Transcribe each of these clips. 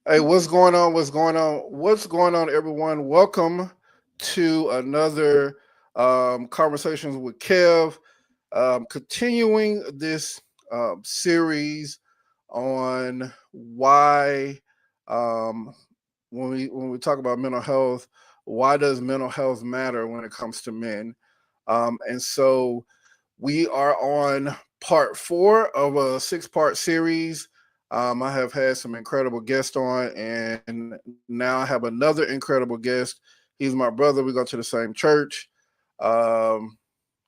Hey, what's going on? What's going on? What's going on, everyone? Welcome to another Conversations with Kev. Continuing this series on why, um, when we talk about mental health, why does mental health matter when it comes to men? And so we are on part 4 of a 6-part series. I have had some incredible guests on, and now I have another incredible guest. He's my brother. We go to the same church. Um,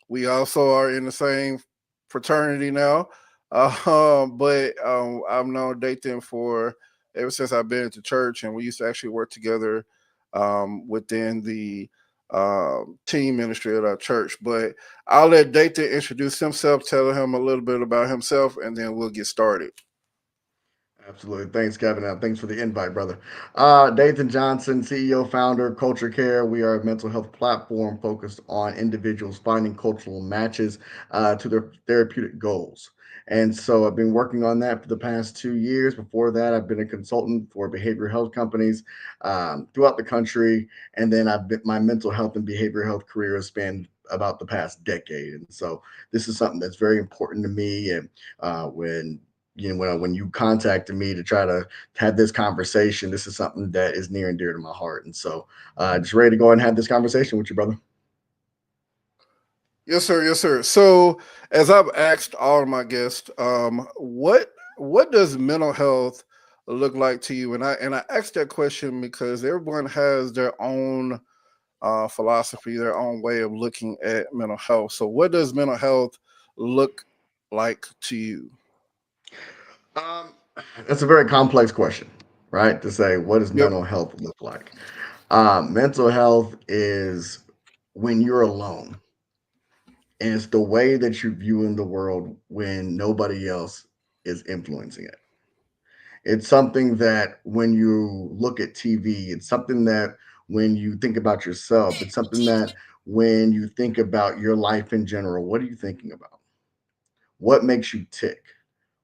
we also are in the same fraternity now. But I've known Dathan for ever since I've been to church, and we used to actually work together within the team ministry at our church. But I'll let Dathan introduce himself, tell him a little bit about himself, and then we'll get started. Absolutely. Thanks, Kevin. Thanks for the invite, brother. Dathan Johnson, CEO, founder, Culture Care. We are a mental health platform focused on individuals finding cultural matches to their therapeutic goals. And so I've been working on that for the past 2 years. Before that, I've been a consultant for behavioral health companies throughout the country. And then my mental health and behavioral health career has spanned about the past decade. And so this is something that's very important to me. And when when you contacted me to try to have this conversation, this is something that is near and dear to my heart. And so, just ready to go and have this conversation with you, brother. Yes, sir. Yes, sir. So, as I've asked all of my guests, what does mental health look like to you? And I asked that question because everyone has their own philosophy, their own way of looking at mental health. So, what does mental health look like to you? Um, that's a very complex question, right? To say, what does Yep. mental health look like? Mental health is when you're alone, and it's the way that you view in the world when nobody else is influencing it. It's something that when you look at TV, it's something that when you think about yourself, it's something that when you think about your life in general, what are you thinking about? What makes you tick?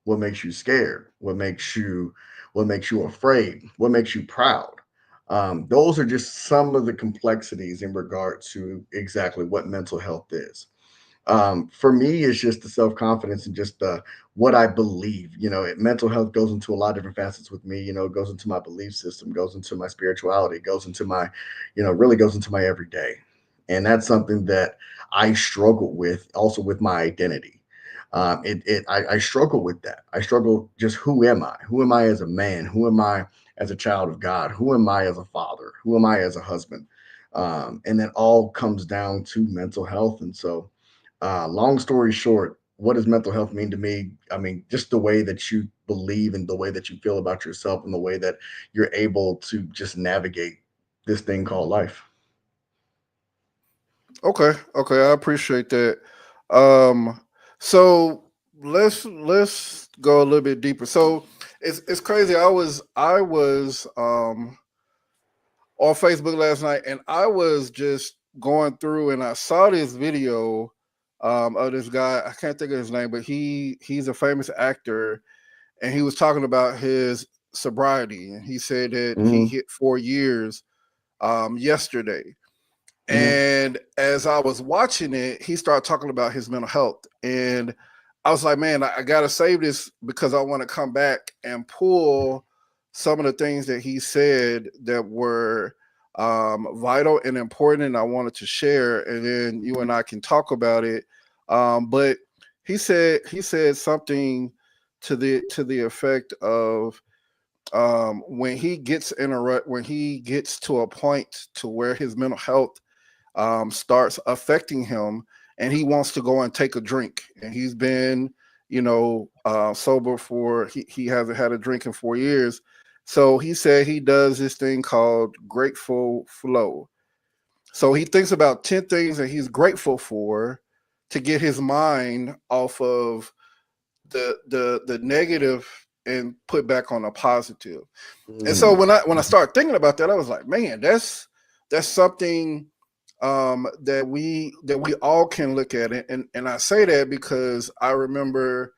What makes you scared? What makes you afraid? What makes you proud? Those are just some of the complexities in regard to exactly what mental health is. For me, it's just the self confidence and just what I believe. Mental health goes into a lot of different facets with me. It goes into my belief system, goes into my spirituality, goes into my, really goes into my everyday, and that's something that I struggle with, also with my identity. I struggle with that. I struggle just who am I? Who am I as a man? Who am I as a child of God? Who am I as a father? Who am I as a husband? And that all comes down to mental health. And so, long story short, what does mental health mean to me? I mean, just the way that you believe and the way that you feel about yourself and the way that you're able to just navigate this thing called life. Okay. Okay. I appreciate that. Um, so let's go a little bit deeper. So it's crazy. I was on Facebook last night, and I was just going through, and I saw this video of this guy. I can't think of his name, but he's a famous actor, and he was talking about his sobriety, and he said that he Hmm. hit 4 years yesterday. Hmm. And as I was watching it, he started talking about his mental health, and I was like, man, I gotta save this because I want to come back and pull some of the things that he said that were vital and important, and I wanted to share, and then you and I can talk about it. But he said something to the effect of when he gets to a point to where his mental health starts affecting him, and he wants to go and take a drink, and he's been sober for he hasn't had a drink in 4 years. So he said he does this thing called grateful flow. So he thinks about 10 things that he's grateful for to get his mind off of the negative and put back on a positive. And so Hmm. when I started thinking about that, I was like, man, that's something that we all can look at it. And I say that because I remember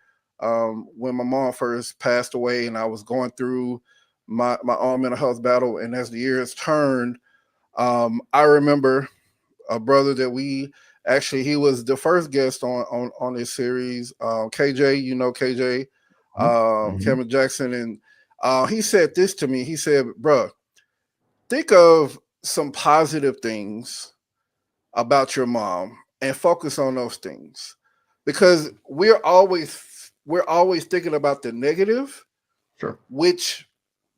when my mom first passed away, and I was going through my own mental health battle. And as the years turned, I remember a brother that we actually he was the first guest on this series. KJ, you know KJ, Mm-hmm. Kevin Jackson, and he said this to me. He said, "Bruh, think of some positive things about your mom and focus on those things, because we're always thinking about the negative, Sure. which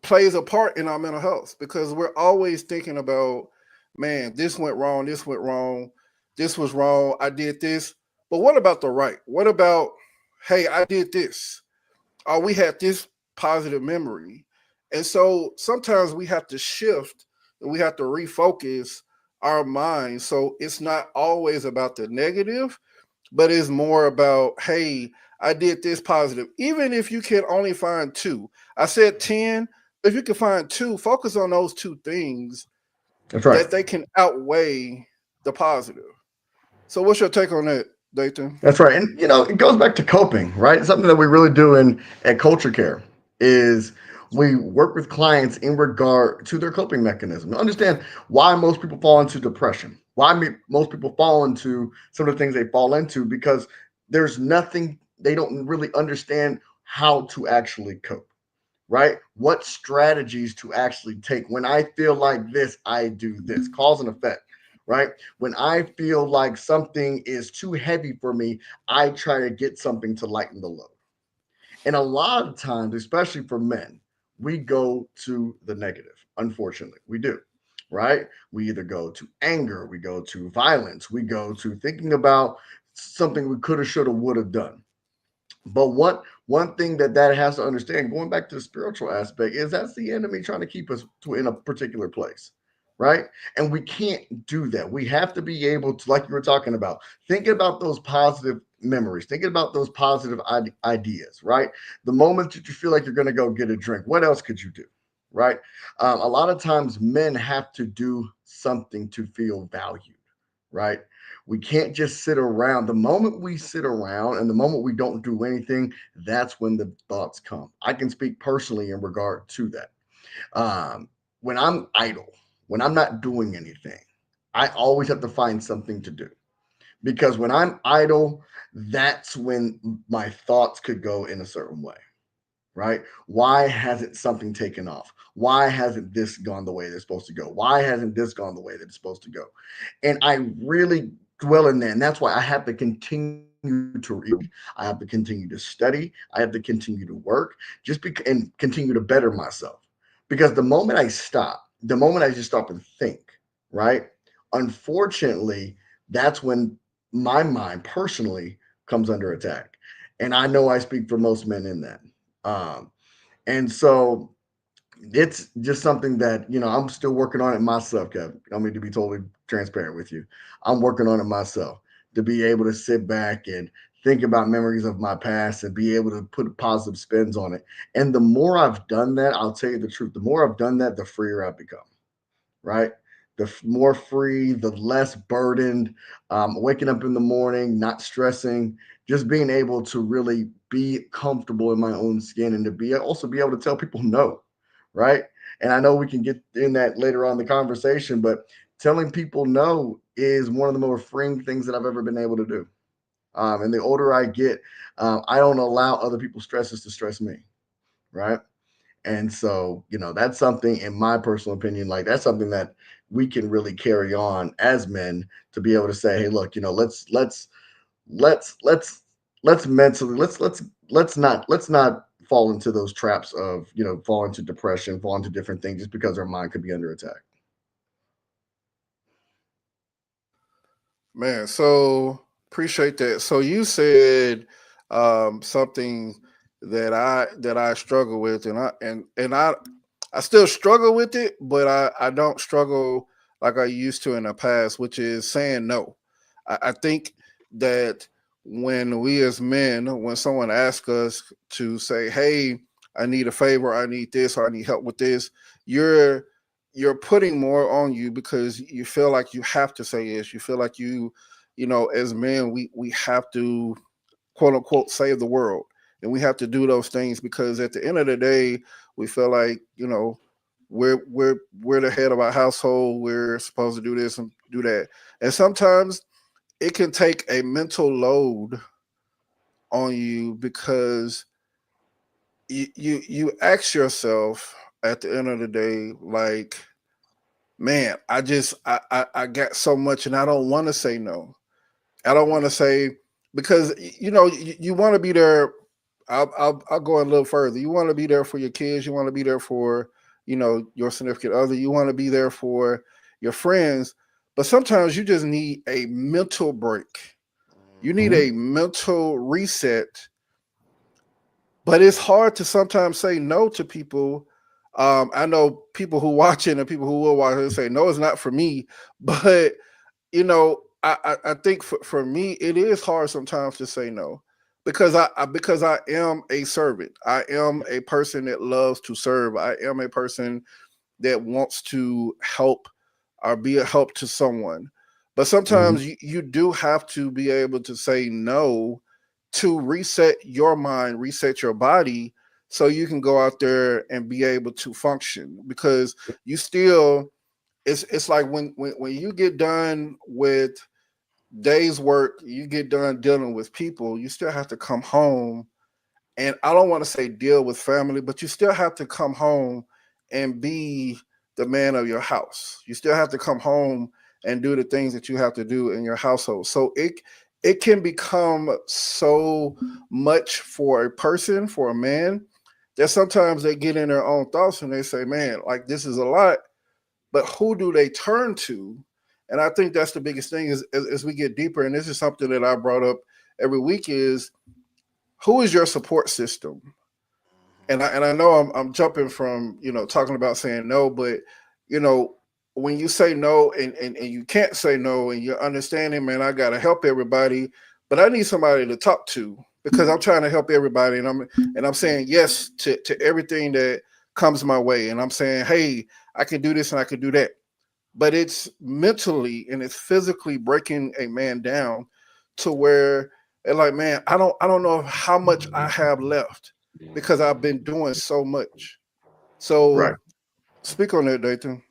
plays a part in our mental health, because we're always thinking about, man, this went wrong, this was wrong, I did this. But what about the right? What about, hey, I did this, or we had this positive memory? And so sometimes we have to shift and we have to refocus our mind, so it's not always about the negative, but it's more about, hey, I did this positive. Even if you can only find two, I said 10, if you can find two, focus on those two things That's right. that they can outweigh the positive. So, what's your take on that, Dathan? That's right. And it goes back to coping, right? Something that we really do in at Culture Care is we work with clients in regard to their coping mechanism. Understand why most people fall into depression. Most people fall into some of the things they fall into because there's nothing they don't really understand how to actually cope, right? What strategies to actually take. When I feel like this, I do this. Cause and effect, right? When I feel like something is too heavy for me, I try to get something to lighten the load. And a lot of times, especially for men, we go to the negative. Unfortunately, we do, right? We either go to anger, we go to violence, we go to thinking about something we could have, should have, would have done. But one thing that has to understand, going back to the spiritual aspect, is that's the enemy trying to keep us in a particular place, right? And we can't do that. We have to be able to, like you were talking about, thinking about those positive memories, thinking about those positive ideas, right? The moment that you feel like you're going to go get a drink, what else could you do, right? A lot of times, men have to do something to feel valued, right? We can't just sit around. The moment we sit around and the moment we don't do anything, that's when the thoughts come. I can speak personally in regard to that. When I'm idle, when I'm not doing anything, I always have to find something to do, because when I'm idle, that's when my thoughts could go in a certain way, right? Why hasn't something taken off? Why hasn't this gone the way it's supposed to go? Why hasn't this gone the way that it's supposed to go? And I really dwell in that. And that's why I have to continue to read. I have to continue to study. I have to continue to work and continue to better myself. Because the moment I just stop and think, right? Unfortunately, that's when my mind personally comes under attack. And I know I speak for most men in that. Um, and so it's just something that I'm still working on it myself, Kevin. I mean, to be totally transparent with you, I'm working on it myself to be able to sit back and think about memories of my past and be able to put positive spins on it. And the more I've done that, I'll tell you the truth, the more I've done that, the freer I've become, right? The more free, the less burdened. Waking up in the morning, not stressing, just being able to really be comfortable in my own skin and to be able to tell people no, right? And I know we can get in that later on in the conversation, but telling people no is one of the more freeing things that I've ever been able to do. And the older I get, I don't allow other people's stresses to stress me, right? And so, that's something, in my personal opinion, like that's something that we can really carry on as men to be able to say, hey, look, let's let's let's mentally let's not fall into those traps of fall into depression, fall into different things just because our mind could be under attack. Man, so appreciate that. So you said something that I struggle with, and I still struggle with it, but I don't struggle like I used to in the past, which is saying no. I think that when we as men, when someone asks us to say, "Hey, I need a favor, I need this, or I need help with this," you're you're putting more on you because you feel like you have to say yes. You feel like as men, we have to quote unquote save the world. and we have to do those things because at the end of the day, we feel like, we're the head of our household. We're supposed to do this and do that, and sometimes it can take a mental load on you because you ask yourself at the end of the day, like, man, I got so much and I don't want to say no. I don't want to say, because you want to be there. I'll go a little further. You want to be there for your kids. You want to be there for your significant other. You want to be there for your friends. But sometimes you just need a mental break. You need Mhm. a mental reset. But it's hard to sometimes say no to people. I know people who watch it and people who will watch it say no, it's not for me. But I think for me it is hard sometimes to say no because I am a servant. I am a person that loves to serve. I am a person that wants to help or be a help to someone. But Mhm. sometimes you do have to be able to say no to reset your mind, reset your body, so you can go out there and be able to function. Because you still, it's like when you get done with day's work, you get done dealing with people, you still have to come home, and I don't want to say deal with family, but you still have to come home and be the man of your house. You still have to come home and do the things that you have to do in your household. So it can become so much for a person, for a man, that sometimes they get in their own thoughts and they say, "Man, like this is a lot." But who do they turn to? And I think that's the biggest thing is as we get deeper. And this is something that I brought up every week: is who is your support system? And I know I'm jumping from talking about saying no, but you know when you say no and you can't say no and you're understanding, man, I gotta help everybody, but I need somebody to talk to because I'm trying to help everybody, and I'm saying yes to everything that comes my way, and I'm saying, hey, I can do this and I can do that, but it's mentally and it's physically breaking a man down to where they're like, man, I don't know how much I have left because I've been doing so much. So Right. speak on that, Dathan.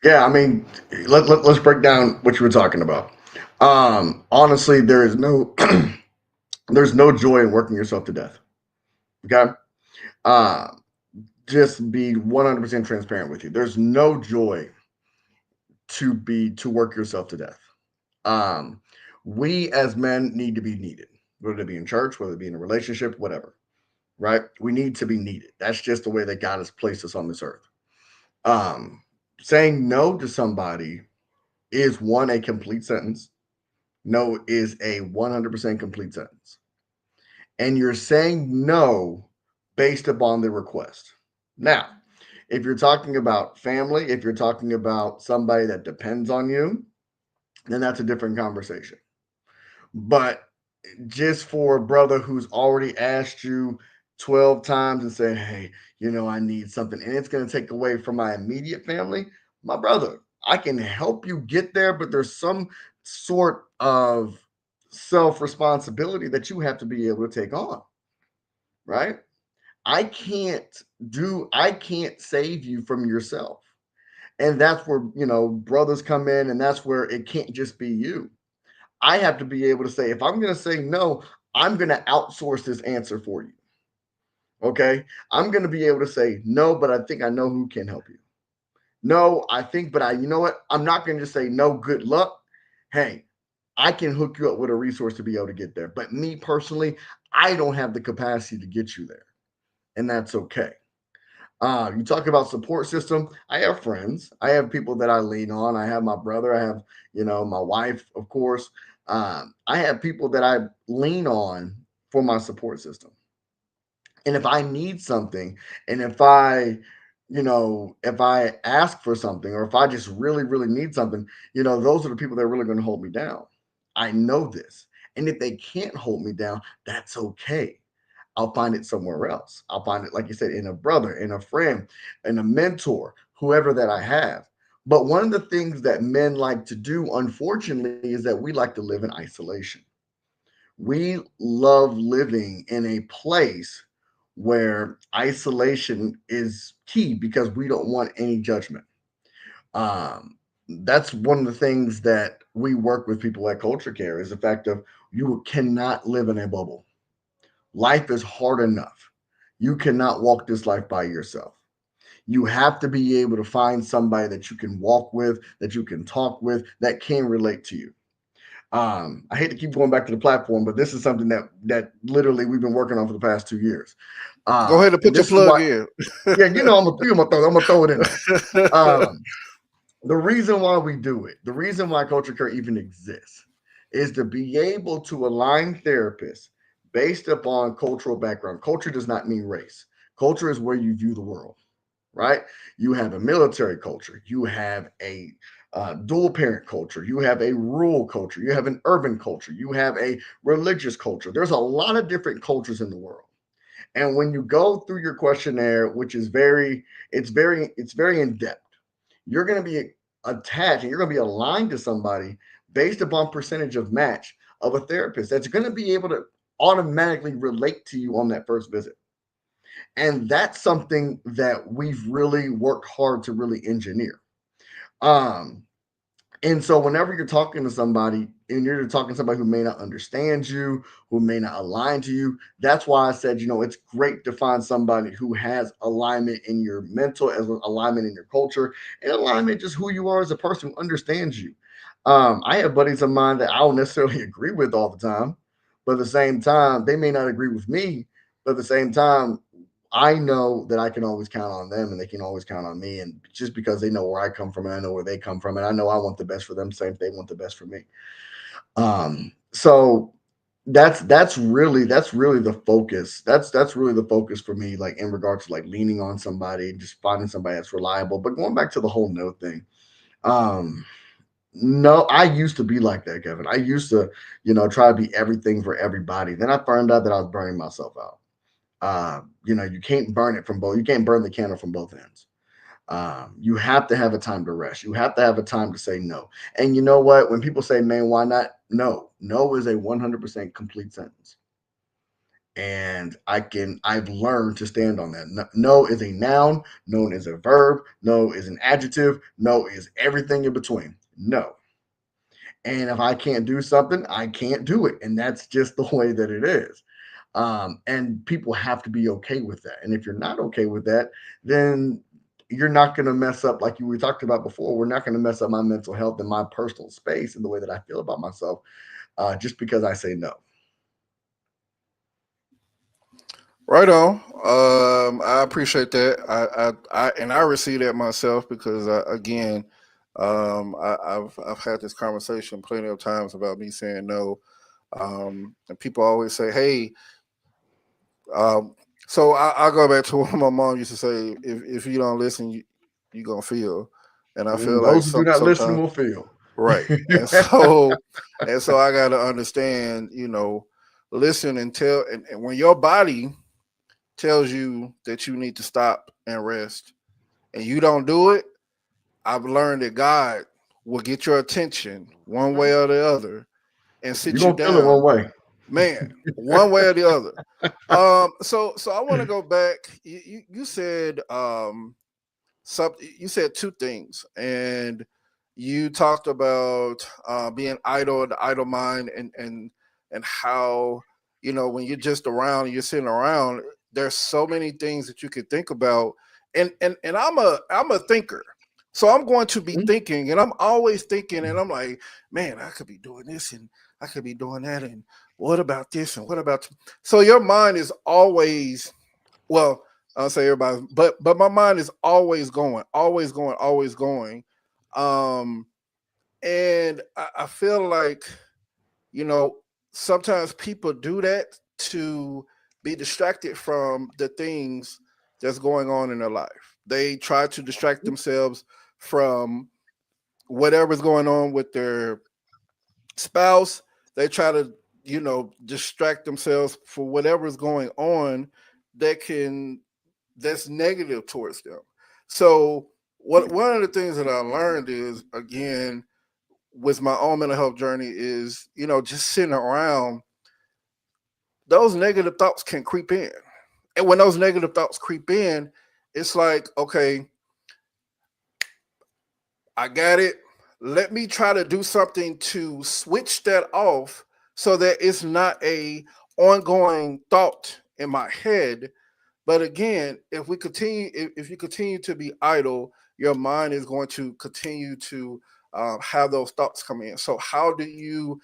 Yeah, I mean, let's break down what you were talking about. Honestly, there is no there's no joy in working yourself to death. Okay. Uh, just be 100% transparent with you. There's no joy to work yourself to death. Um, we as men need to be needed, whether it be in church, whether it be in a relationship, whatever. Right? We need to be needed. That's just the way that God has placed us on this earth. Um, saying no to somebody is one a complete sentence. No is a 100% complete sentence. And you're saying no based upon the request. Now, if you're talking about family, if you're talking about somebody that depends on you, then that's a different conversation. But just for a brother who's already asked you 12 times and said, hey, I need something, and it's going to take away from my immediate family, my brother, I can help you get there, but there's some sort of self responsibility that you have to be able to take on, right? I can't I can't save you from yourself. And that's where, brothers come in, and that's where it can't just be you. I have to be able to say, if I'm going to say no, I'm going to outsource this answer for you. Okay. I'm going to be able to say no, but I think I know who can help you. No, I think, but you know what? I'm not going to just say no, good luck. Hey, I can hook you up with a resource to be able to get there. But me personally, I don't have the capacity to get you there. And that's okay. You talk about support system. I have friends. I have people that I lean on. I have my brother. I have, my wife, of course. I have people that I lean on for my support system. And if I need something, and if I ask for something, or if I just really, really need something, those are the people that are really going to hold me down. I know this. And if they can't hold me down, that's okay. I'll find it somewhere else. I'll find it, like you said, in a brother, in a friend, in a mentor, whoever that I have. But one of the things that men like to do, unfortunately, is that we like to live in isolation. We love living in a place where isolation is key because we don't want any judgment. Um, that's one of the things that we work with people at Culture Care is the fact of you cannot live in a bubble. Life is hard enough. You cannot walk this life by yourself. You have to be able to find somebody that you can walk with, that you can talk with, that can relate to you. I hate to keep going back to the platform, but this is something that literally we've been working on for the past 2 years. Go ahead and And put your this is plug why, in. yeah, I'm gonna throw it in there. Um, the reason why we do it, the reason why Culture Care even exists, is to be able to align therapists based upon cultural background. Culture does not mean race. Culture is where you view the world, right? You have a military culture, you have a dual parent culture, you have a rural culture, you have an urban culture, you have a religious culture. There's a lot of different cultures in the world. And when you go through your questionnaire, which is very in depth, you're going to be attached and you're going to be aligned to somebody based upon percentage of match of a therapist that's going to be able to automatically relate to you on that first visit. And that's something that we've really worked hard to really engineer. Um, and so whenever you're talking to somebody and you're talking to somebody who may not understand you, who may not align to you, that's why I said, it's great to find somebody who has alignment in your mental, as well as alignment in your culture, and alignment just who you are as a person who understands you. I have buddies of mine that I don't necessarily agree with all the time, but at the same time, they may not agree with me, but at the same time, I know that I can always count on them and they can always count on me. And just because they know where I come from and I know where they come from, and I know I want the best for them, same if they want the best for me. So that's really the focus. That's really the focus for me, like in regards to like leaning on somebody, just finding somebody that's reliable. But going back to the whole no thing, um, no, I used to be like that, Kevin. I used to, try to be everything for everybody. Then I found out that I was burning myself out. You can't burn it from both. You can't burn the candle from both ends. You have to have a time to rest. You have to have a time to say no. And you know what? When people say, "Man, why not?" No, no is a 100% complete sentence. And I've learned to stand on that. No, no is a noun. No is a verb. No is an adjective. No is everything in between. No. And if I can't do something, I can't do it. And that's just the way that it is. And people have to be okay with that. And if you're not okay with that, then you're not going to mess up, like we talked about before. We're not going to mess up my mental health and my personal space and the way that I feel about myself just because I say no. Right on. I appreciate that. I receive that myself because again, I've had this conversation plenty of times about me saying no, and people always say, "Hey," um, so I go back to what my mom used to say: if you don't listen, you gonna feel. And I feel like Those who do not listen sometimes, will feel. right, and so I got to understand, listen and tell, and when your body tells you that you need to stop and rest and you don't do it, I've learned that God will get your attention one way or the other and You're sit you going to feel it one down, way. man, one way or the other. So I want to go back. You said something. You said two things, and you talked about being idle, the idle mind, and how when you're just around, you're sitting around. There's so many things that you could think about, and I'm a thinker, so I'm going to be thinking, and I'm always thinking, and I'm like, man, I could be doing this, and I could be doing that, and what about this, and what about so your mind is always well, I'll say everybody, but my mind is always going, always going, always going. Um, and I feel like you know sometimes people do that to be distracted from the things that's going on in their life. They try to distract themselves from whatever's going on with their spouse. They try to distract themselves for whatever's going on that can that's negative towards them. So what one of the things that I learned is again with my own mental health journey is just sitting around those negative thoughts can creep in. And when those negative thoughts creep in, it's like, okay, I got it. Let me try to do something to switch that off so that it's not a ongoing thought in my head. But again, if you continue to be idle, your mind is going to continue to have those thoughts come in. So how do you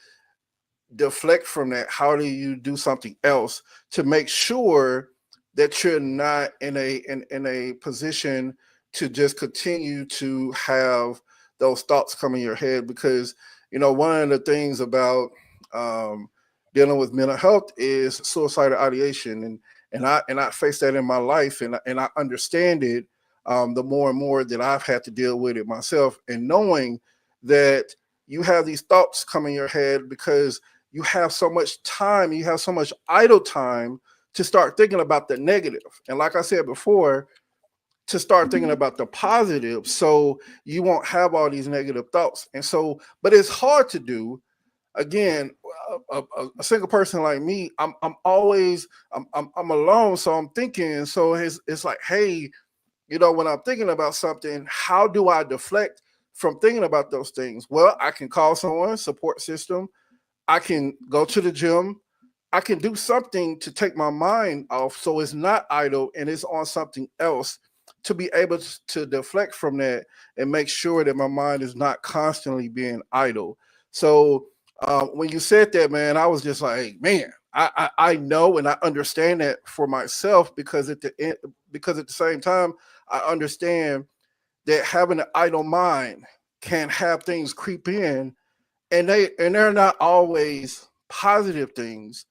deflect from that? How do you do something else to make sure that you're not in a position to just continue to have those thoughts come in your head? Because one of the things about um, dealing with mental health is suicidal ideation, and I face that in my life, and I understand it the more and more that I've had to deal with it myself, and knowing that you have these thoughts come in your head because you have so much time, you have so much idle time to start thinking about the negative. And like I said before, to start thinking about the positive so you won't have all these negative thoughts. And so, but it's hard to do. Again, a single person like me, I'm always I'm alone, so I'm thinking. So it's like, hey, when I'm thinking about something, how do I deflect from thinking about those things? Well, I can call someone, support system. I can go to the gym. I can do something to take my mind off so it's not idle and it's on something else to be able to deflect from that and make sure that my mind is not constantly being idle. So when you said that, man, I was just like, man, I know and I understand that for myself because at the same time I understand that having an idle mind can have things creep in, and they're not always positive things.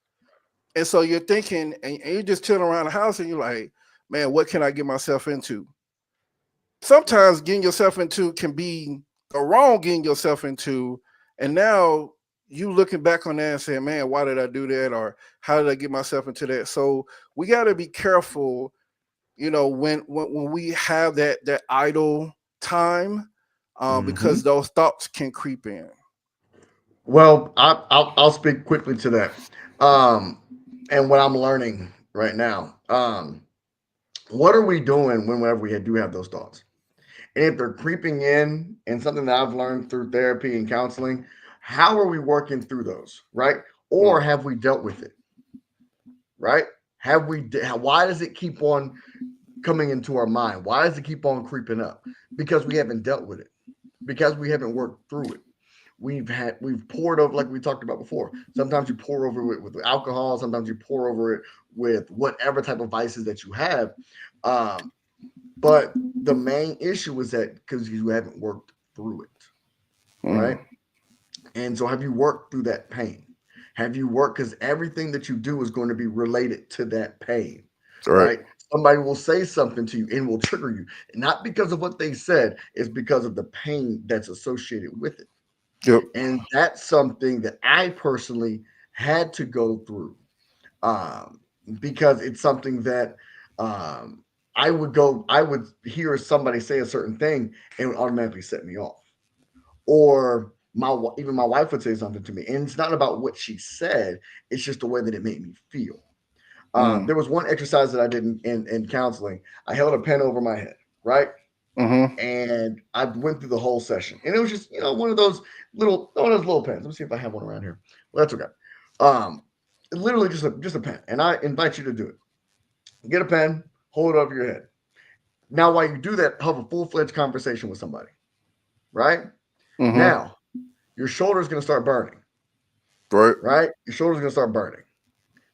And so you're thinking, and you're just chilling around the house, and you're like, man, what can I get myself into? Sometimes getting yourself into can be the wrong getting yourself into, and now you looking back on that and saying, man, why did I do that, or how did I get myself into that? So we got to be careful, when we have that idle time, Mm-hmm. because those thoughts can creep in. Well, I'll speak quickly to that. Um, and what I'm learning right now. What are we doing whenever we do have those thoughts? And if they're creeping in, and something that I've learned through therapy and counseling, how are we working through those, right? Or Mm, have we dealt with it, right? Have we? Why does it keep on coming into our mind? Why does it keep on creeping up? Because we haven't dealt with it. Because we haven't worked through it. We've poured over, like we talked about before. Sometimes you pour over it with alcohol. Sometimes you pour over it with whatever type of vices that you have. Um, but the main issue is that because you haven't worked through it, mm, right? And so, have you worked through that pain? Have you worked? Because everything that you do is going to be related to that pain, right. right? Somebody will say something to you and will trigger you, not because of what they said, it's because of the pain that's associated with it. Yep. And that's something that I personally had to go through, um, because it's something that, um, I would hear somebody say a certain thing and it would automatically set me off. Or even my wife would say something to me, and it's not about what she said; it's just the way that it made me feel. Mm, There was one exercise that I did in counseling. I held a pen over my head, right? mm-hmm. And I went through the whole session, and it was just one of those one of those little pens. Let me see if I have one around here. Well, that's okay. Um, Literally just a pen, and I invite you to do it. Get a pen, hold it over your head. Now, while you do that, have a full fledged conversation with somebody, right? Mm-hmm. Now, your shoulder is going to start burning, Right. right? Your shoulder's going to start burning.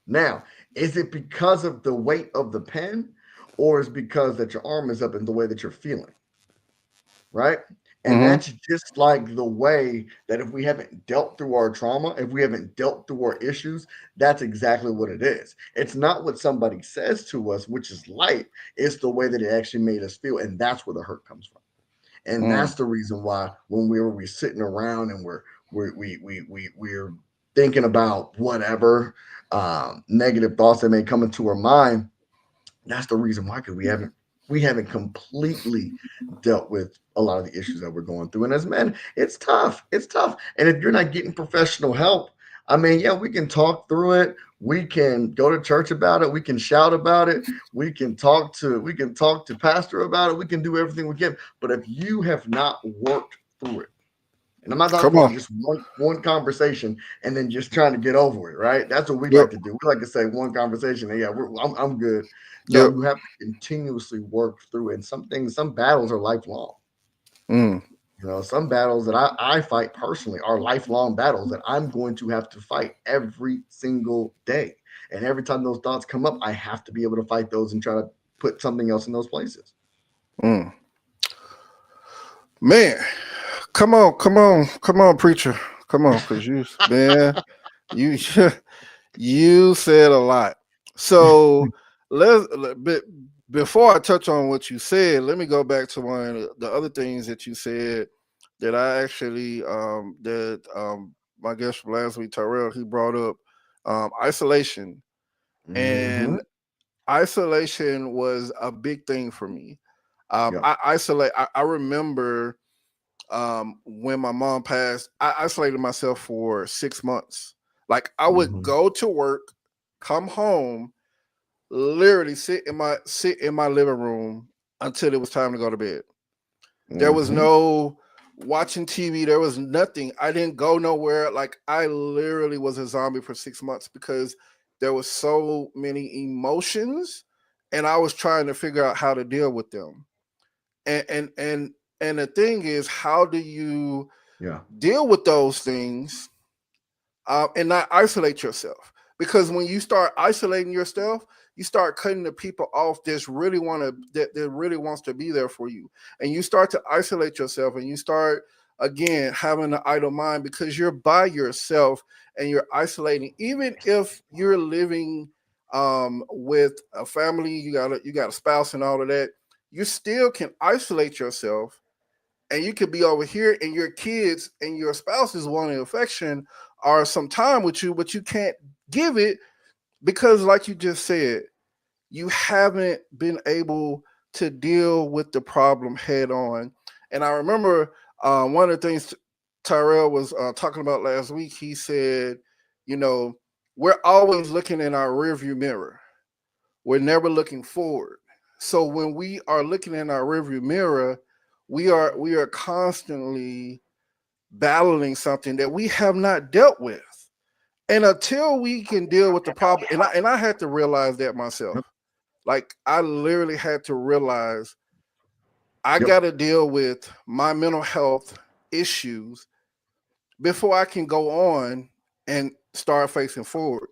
Now, is it because of the weight of the pen, or is it because that your arm is up in the way that you're feeling? Right? And Mm-hmm. that's just like the way that if we haven't dealt through our trauma, if we haven't dealt through our issues, that's exactly what it is. It's not what somebody says to us, which is light, it's the way that it actually made us feel. And that's where the hurt comes from. And Mm, that's the reason why when we're sitting around and we're thinking about whatever negative thoughts that may come into our mind, that's the reason why, because we haven't completely dealt with a lot of the issues that we're going through. And as men, it's tough. It's tough. And if you're not getting professional help, I mean, yeah, we can talk through it. We can go to church about it. We can shout about it. We can talk to pastor about it. We can do everything we can. But if you have not worked through it, and I'm not talking Come about on. just one conversation and then just trying to get over it, right? That's what we Yep. like to do. We like to say one conversation and yeah, I'm good. No, Yep. you have to continuously work through it. And some things, some battles are lifelong. Mm. Some battles that I fight personally are lifelong battles that I'm going to have to fight every single day. And every time those thoughts come up, I have to be able to fight those and try to put something else in those places. Mm. Man, come on, come on, come on, preacher. Come on, because you you said a lot. So before I touch on what you said, let me go back to one of the other things that you said that I actually that my guest from last week, Tyrell, he brought up isolation. Mm-hmm. And isolation was a big thing for me. Yep. I remember when my mom passed, I isolated myself for 6 months. Like I would Mm-hmm. go to work, come home, literally sit in my living room until it was time to go to bed. There was Mm-hmm. no watching TV. There was nothing. I didn't go nowhere. Like I literally was a zombie for 6 months because there was so many emotions, and I was trying to figure out how to deal with them. And the thing is, how do you Yeah. deal with those things and not isolate yourself? Because when you start isolating yourself, you start cutting the people off that really wants to be there for you, and you start to isolate yourself, and you start again having an idle mind because you're by yourself and you're isolating. Even if you're living with a family, you got a spouse and all of that, you still can isolate yourself, and you could be over here and your kids and your spouse is wanting affection or some time with you, but you can't give it because, like you just said, you haven't been able to deal with the problem head on. And I remember one of the things Tyrell was talking about last week. He said, you know, we're always looking in our rearview mirror. We're never looking forward. So when we are looking in our rearview mirror, we are constantly battling something that we have not dealt with. And until we can deal with the problem, and I had to realize that myself. Yep. Like I literally had to realize I Yep. got to deal with my mental health issues before I can go on and start facing forward.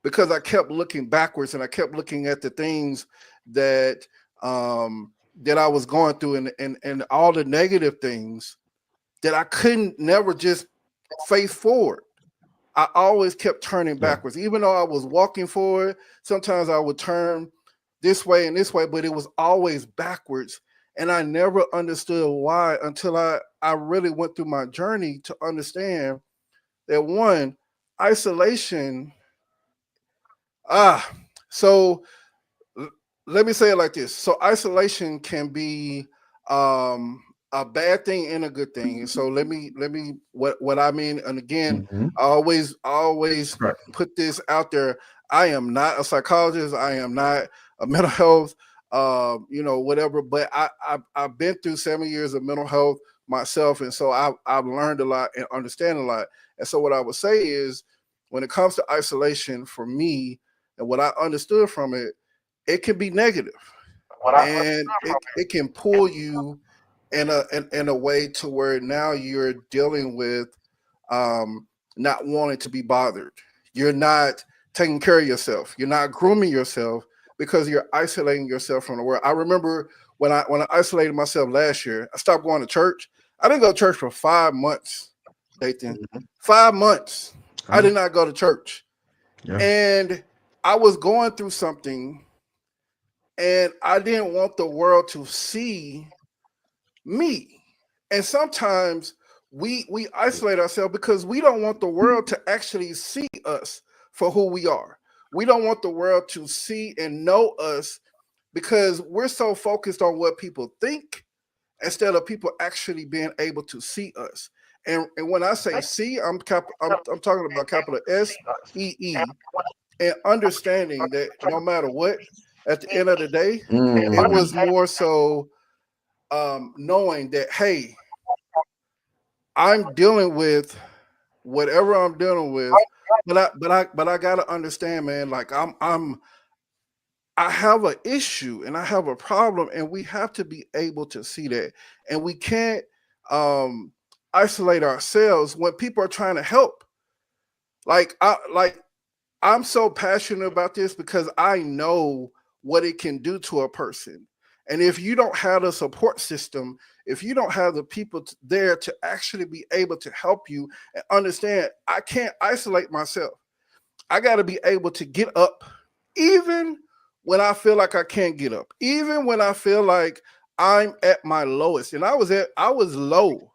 Because I kept looking backwards and I kept looking at the things that that I was going through and all the negative things that I couldn't never just face forward. I always kept turning Yeah. backwards. Even though I was walking forward, sometimes I would turn this way, but it was always backwards. And I never understood why until I really went through my journey to understand that one, isolation, ah, so let me say it like this. So isolation can be a bad thing and a good thing. And so let me what I mean. And again, Mm-hmm. I always Right. put this out there. I am not a psychologist. I am not a mental health, whatever. But I've been through 7 years of mental health myself, and so I've learned a lot and understand a lot. And so what I would say is, when it comes to isolation, for me, and what I understood from it, it can be negative, and it can pull you in a way to where now you're dealing with um, not wanting to be bothered. You're not taking care of yourself. You're not grooming yourself because you're isolating yourself from the world. I remember when I isolated myself last year, I stopped going to church. I didn't go to church for 5 months, Dathan. Mhm. 5 months. I Yeah. did not go to church. Yeah. And I was going through something, and I didn't want the world to see me. And sometimes we isolate ourselves because we don't want the world to actually see us for who we are. We don't want the world to see and know us because we're so focused on what people think instead of people actually being able to see us. And when I say see, I'm talking about capital SEE. and understanding that no matter what, at the end of the day, it Mm. was more so knowing that, hey, I'm dealing with whatever I'm dealing with, but I gotta understand, man. Like I have an issue and I have a problem, and we have to be able to see that, and we can't um, isolate ourselves when people are trying to help. I'm so passionate about this because I know what it can do to a person. And if you don't have the support system, if you don't have the people there to actually be able to help you and understand, I can't isolate myself. I got to be able to get up, even when I feel like I can't get up, even when I feel like I'm at my lowest. And I was low,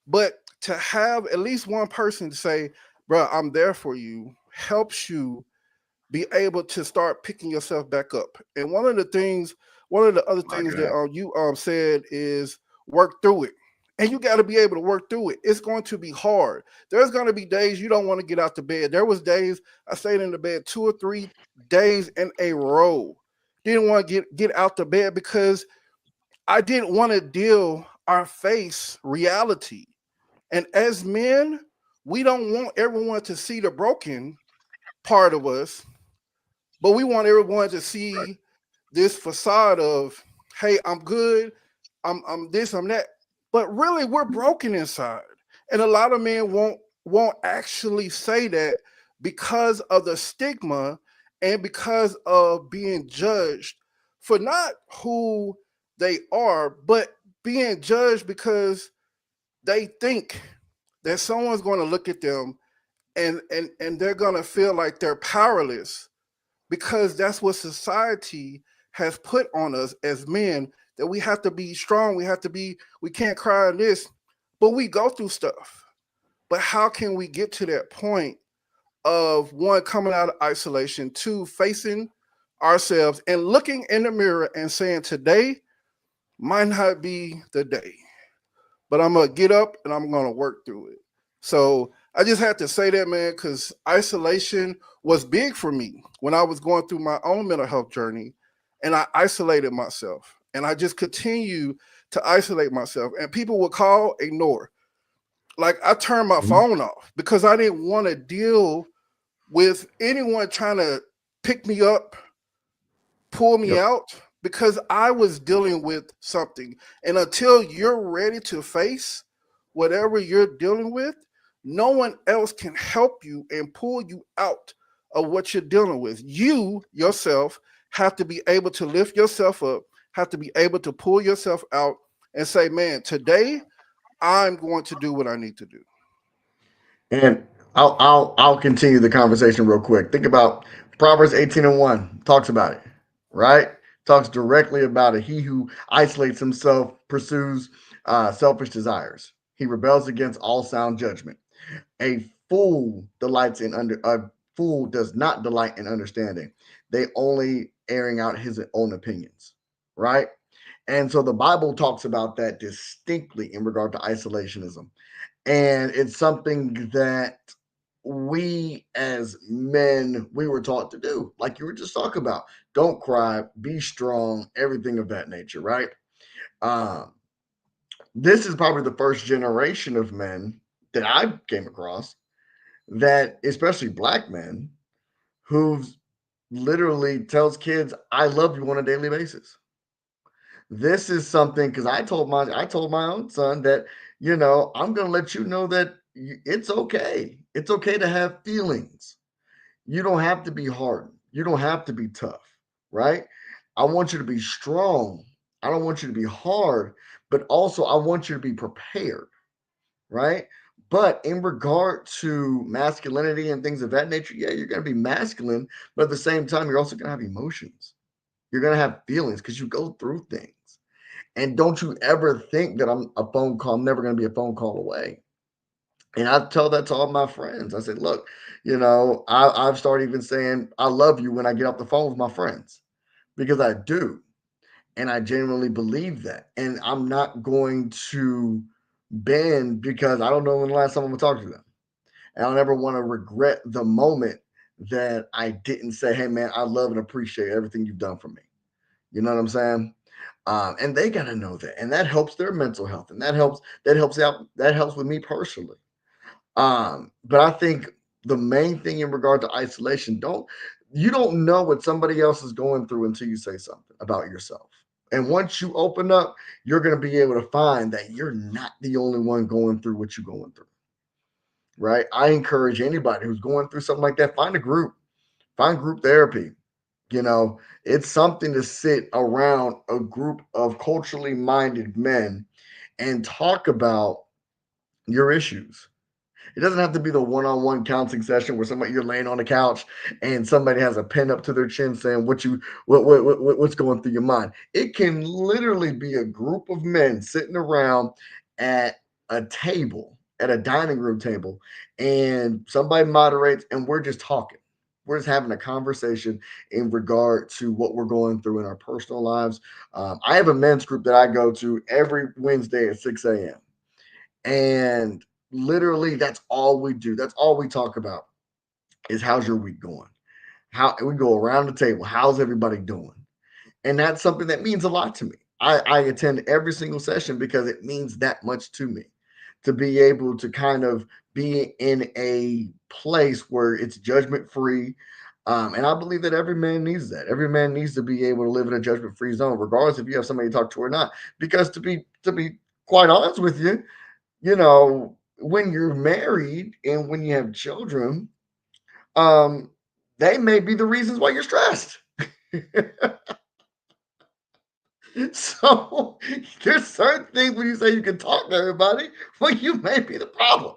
but to have at least one person to say, bro, I'm there for you, helps you be able to start picking yourself back up. And one of the other My things that God. you said is work through it. And you got to be able to work through it. It's going to be hard. There's going to be days you don't want to get out the bed. There was days I stayed in the bed 2 or 3 days in a row. Didn't want to get out the bed because I didn't want to deal or face reality. And as men, we don't want everyone to see the broken part of us, but we want everyone to see this facade of, hey, I'm good, I'm this, I'm that. But really we're broken inside. And a lot of men won't actually say that because of the stigma and because of being judged for not who they are, but being judged because they think that someone's going to look at them and they're going to feel like they're powerless because that's what society has put on us as men, that we have to be strong, we can't cry on this, but we go through stuff. But how can we get to that point of one, coming out of isolation, two, facing ourselves and looking in the mirror and saying, today might not be the day, but I'm gonna get up and I'm gonna work through it. So I just had to say that, man, because isolation was big for me when I was going through my own mental health journey, and I isolated myself, and I just continue to isolate myself. And people would call, ignore. Like I turned my Mhm. phone off because I didn't want to deal with anyone trying to pick me up, pull me Yep. out, because I was dealing with something. And until you're ready to face whatever you're dealing with, no one else can help you and pull you out of what you're dealing with. You yourself have to be able to lift yourself up, have to be able to pull yourself out and say, man, today I'm going to do what I need to do. And I'll continue the conversation real quick. Think about Proverbs 18:1 talks about it, right? Talks directly about it. He who isolates himself pursues selfish desires. He rebels against all sound judgment. A fool delights in under a fool does not delight in understanding. They only airing out his own opinions, right? And so the Bible talks about that distinctly in regard to isolationism. And it's something that we as men we were taught to do, like you were just talking about. Don't cry, be strong, everything of that nature, right? Um, this is probably the first generation of men that I came across that, especially black men, who literally tells kids, "I love you" on a daily basis. This is something because I told my own son that I'm going to let you know that it's okay. It's okay to have feelings. You don't have to be hard. You don't have to be tough, right? I want you to be strong. I don't want you to be hard, but also I want you to be prepared, right? But in regard to masculinity and things of that nature, yeah, you're going to be masculine, but at the same time, you're also going to have emotions. You're going to have feelings because you go through things. And don't you ever think that I'm never going to be a phone call away. And I tell that to all my friends. I said, look, I've started even saying I love you when I get off the phone with my friends because I do. And I genuinely believe that. And I'm not going to bend because I don't know when the last time I'm going to talk to them. And I don't ever want to regret the moment that I didn't say, hey man, I love and appreciate everything you've done for me. You know what I'm saying? And they gotta know that, and that helps their mental health, and that helps with me personally. But I think the main thing in regard to isolation, you don't know what somebody else is going through until you say something about yourself. And once you open up, you're going to be able to find that you're not the only one going through what you're going through. Right? I encourage anybody who's going through something like that, find group therapy. You know, it's something to sit around a group of culturally minded men and talk about your issues. It doesn't have to be the one-on-one counseling session where somebody you're laying on the couch and somebody has a pen up to their chin saying what's going through your mind. It can literally be a group of men sitting around at a table, at a dining room table, and somebody moderates and we're just talking. We're just having a conversation in regard to what we're going through in our personal lives. I have a men's group that I go to every Wednesday at 6 a.m. And literally, that's all we do. That's all we talk about is how's your week going? How we go around the table. How's everybody doing? And that's something that means a lot to me. I attend every single session because it means that much to me to be able to kind of be in a place where it's judgment free. And I believe that every man needs that. Every man needs to be able to live in a judgment free zone, regardless if you have somebody to talk to or not. Because to be quite honest with you, when you're married and when you have children, um, they may be the reasons why you're stressed. So there's certain things when you say you can talk to everybody, well, you may be the problem.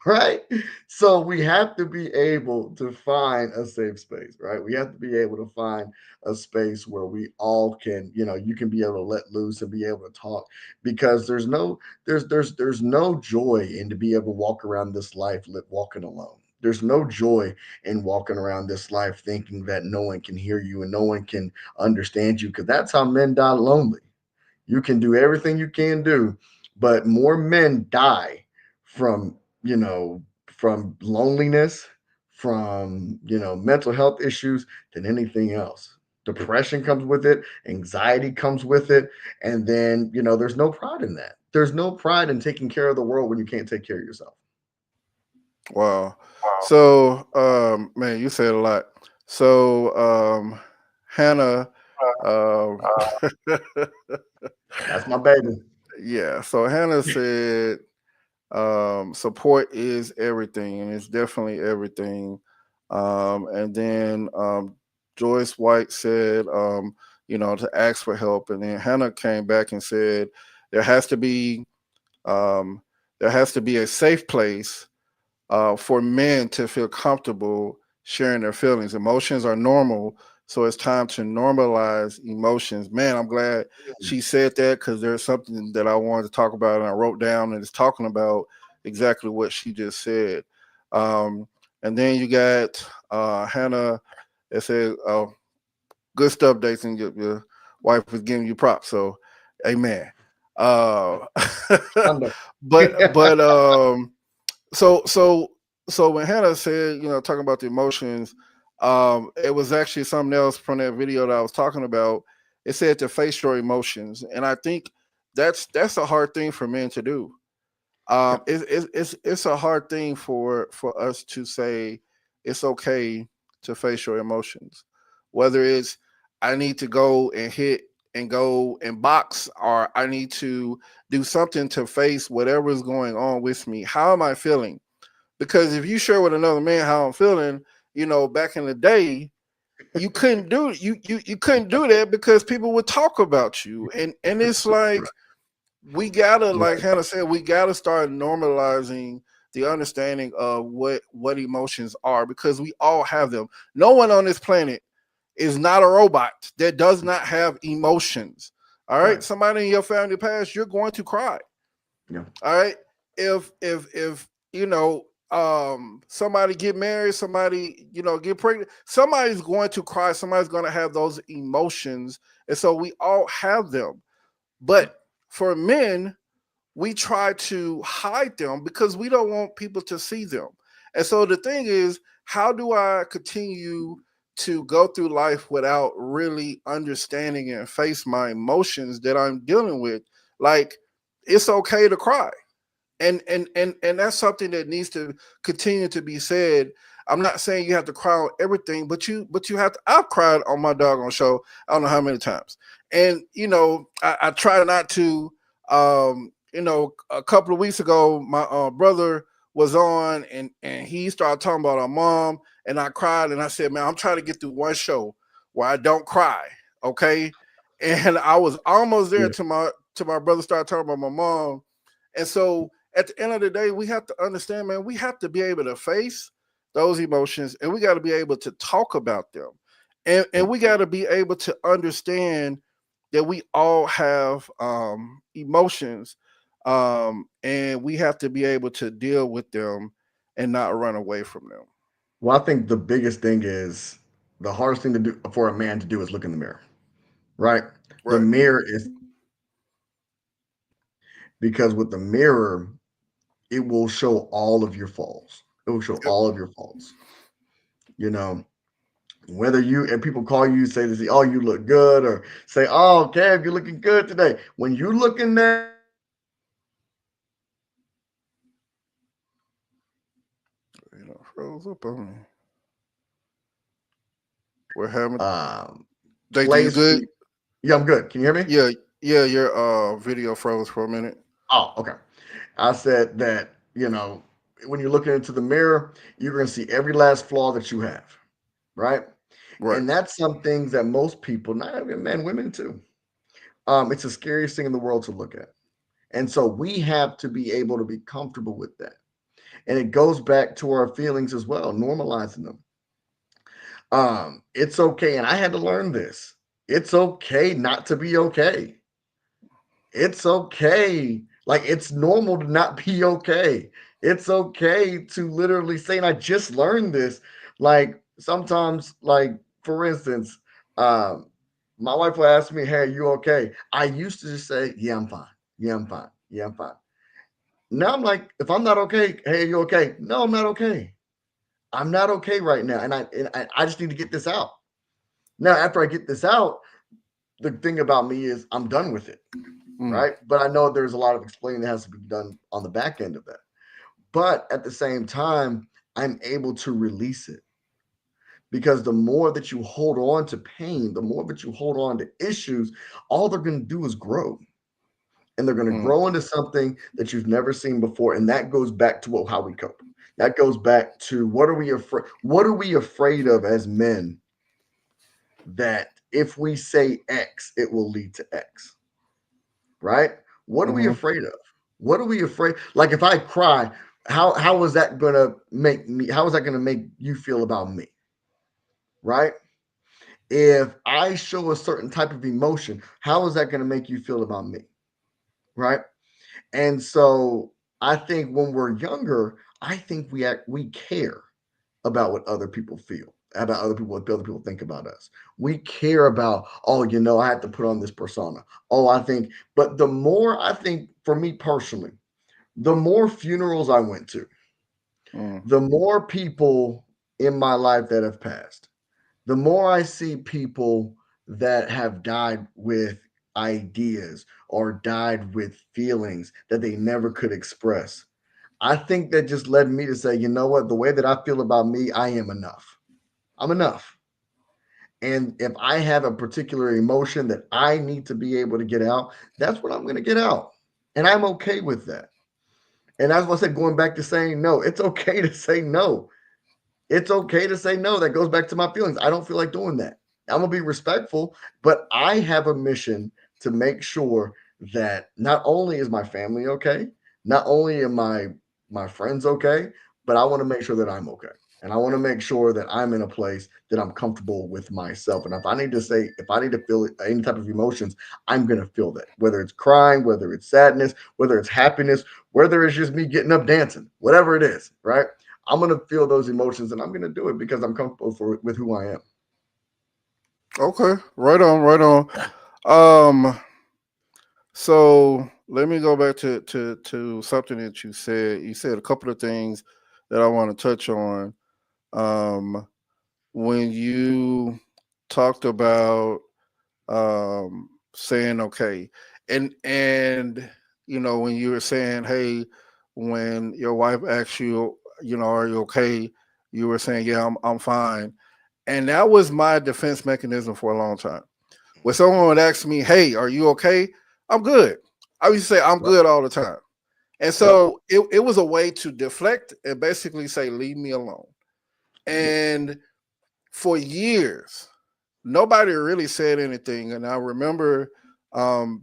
Right? So we have to be able to find a safe space, right? We have to be able to find a space where we all can, you can be able to let loose and be able to talk because there's no joy in to be able to walk around this life walking alone. There's no joy in walking around this life thinking that no one can hear you and no one can understand you because that's how men die lonely. You can do everything you can do, but more men die from, from loneliness, from, mental health issues than anything else. Depression comes with it, anxiety comes with it, and then, there's no pride in that. There's no pride in taking care of the world when you can't take care of yourself. Wow. So, man, you said a lot. So, Hannah, um, That's my baby. yeah. So Hannah said, support is everything, and it's definitely everything. And then Joyce White said, to ask for help, and then Hannah came back and said, there has to be, um, there has to be a safe place for men to feel comfortable sharing their feelings. Emotions are normal, so it's time to normalize emotions. Man, I'm glad she said that because there's something that I wanted to talk about and I wrote down and it's talking about exactly what she just said. Um, and then you got Hannah that said, good stuff, Jason. Your wife is giving you props. So, amen. Uh, Thunder. but so so so when Hannah said, talking about the emotions, it was actually something else from that video that I was talking about. It said to face your emotions, and I think that's a hard thing for men to do. Yep. It's a hard thing for us to say it's okay to face your emotions, whether it's I need to go and hit and go and box, or I need to do something to face whatever is going on with me. How am I feeling? Because if you share with another man how I'm feeling, back in the day, you couldn't do that because people would talk about you, and it's like we gotta, like Right. Hannah said, we gotta start normalizing the understanding of what emotions are because we all have them. No one on this planet is not a robot that does not have emotions. All right, Right. somebody in your family passed, you're going to cry. Yeah. All right, if somebody get married, somebody get pregnant, somebody's going to cry, somebody's going to have those emotions, and so we all have them. But for men, we try to hide them because we don't want people to see them. And so the thing is, how do I continue to go through life without really understanding and face my emotions that I'm dealing with? Like, it's okay to cry, and that's something that needs to continue to be said. I'm not saying you have to cry on everything, but you have to. I've cried on my doggone show. I don't know how many times, and I try not to. A couple of weeks ago, my brother was on, and he started talking about our mom, and I cried, and I said, "Man, I'm trying to get through one show where I don't cry." Okay, and I was almost there Yeah. to my brother started talking about my mom, and so at the end of the day, we have to understand, man, we have to be able to face those emotions, and we got to be able to talk about them. And we got to be able to understand that we all have emotions, and we have to be able to deal with them and not run away from them. Well, I think the biggest thing is the hardest thing to do for a man to do is look in the mirror, right? The Right. mirror is because with the mirror, it will show all of your faults. It will show Yep. all of your faults. You know, whether you and people call you say this, oh, you look good, or say, oh, Kev, you're looking good today. When you look in that Froze up on me. We're having um, Jay, you place for good? you. Yeah, I'm good. Can you hear me? Yeah, yeah, your video froze for a minute. Oh, okay. I said that, when you're looking into the mirror, you're going to see every last flaw that you have, right? Right. And that's some things that most people, not even men, women too, it's the scariest thing in the world to look at. And so we have to be able to be comfortable with that. And it goes back to our feelings as well, normalizing them. It's okay. And I had to learn this. It's okay not to be okay. It's okay. Like it's normal to not be okay. It's okay to literally say, and I just learned this. Like sometimes, like for instance, um, my wife will ask me, "Hey, are you okay?" I used to just say, "Yeah, I'm fine. Yeah, I'm fine. Yeah, I'm fine." Now I'm like, if I'm not okay, hey, are you okay? No, I'm not okay. I'm not okay right now, and I just need to get this out. Now, after I get this out, the thing about me is I'm done with it, Mm, right? But I know there's a lot of explaining that has to be done on the back end of that. But at the same time, I'm able to release it because the more that you hold on to pain, the more that you hold on to issues, all they're going to do is grow. And they're going to mm, grow into something that you've never seen before. And that goes back to how we cope. That goes back to what are we afraid of as men that if we say X, it will lead to X, right? What are we mm-hmm, afraid of? What are we afraid? Like if I cry, how is that gonna make me? How is that gonna make you feel about me, right? If I show a certain type of emotion, how is that gonna make you feel about me, right? And so I think when we're younger, I think we care about what other people feel, about other people, what other people think about us. We care about, oh, I have to put on this persona. Oh, I think, but the more I think for me personally, the more funerals I went to, mm, the more people in my life that have passed, the more I see people that have died with ideas or died with feelings that they never could express. I think that just led me to say, you know what, the way that I feel about me, I am enough. I'm enough. And if I have a particular emotion that I need to be able to get out, that's what I'm going to get out. And I'm okay with that. And that's what I said, going back to saying no, it's okay to say no. It's okay to say no. That goes back to my feelings. I don't feel like doing that. I'm going to be respectful, but I have a mission to make sure that not only is my family okay, not only am my friends okay, but I want to make sure that I'm okay. And I want to make sure that I'm in a place that I'm comfortable with myself. And if I need to feel any type of emotions, I'm going to feel that. Whether it's crying, whether it's sadness, whether it's happiness, whether it's just me getting up dancing, whatever it is, right? I'm gonna feel those emotions and I'm gonna do it because I'm comfortable with who I am. okay, right on, right on. Um, so let me go back to something that you said. You said a couple of things that I want to touch on. um, when you talked about saying okay, and when you were saying, hey, when your wife asks you, are you okay? You were saying, yeah, I'm fine, and that was my defense mechanism for a long time. When someone would ask me, hey, are you okay? I'm good. I used to say I'm Yep. good all the time. And Yep. so it was a way to deflect and basically say, leave me alone. Yep. And for years, nobody really said anything. And I remember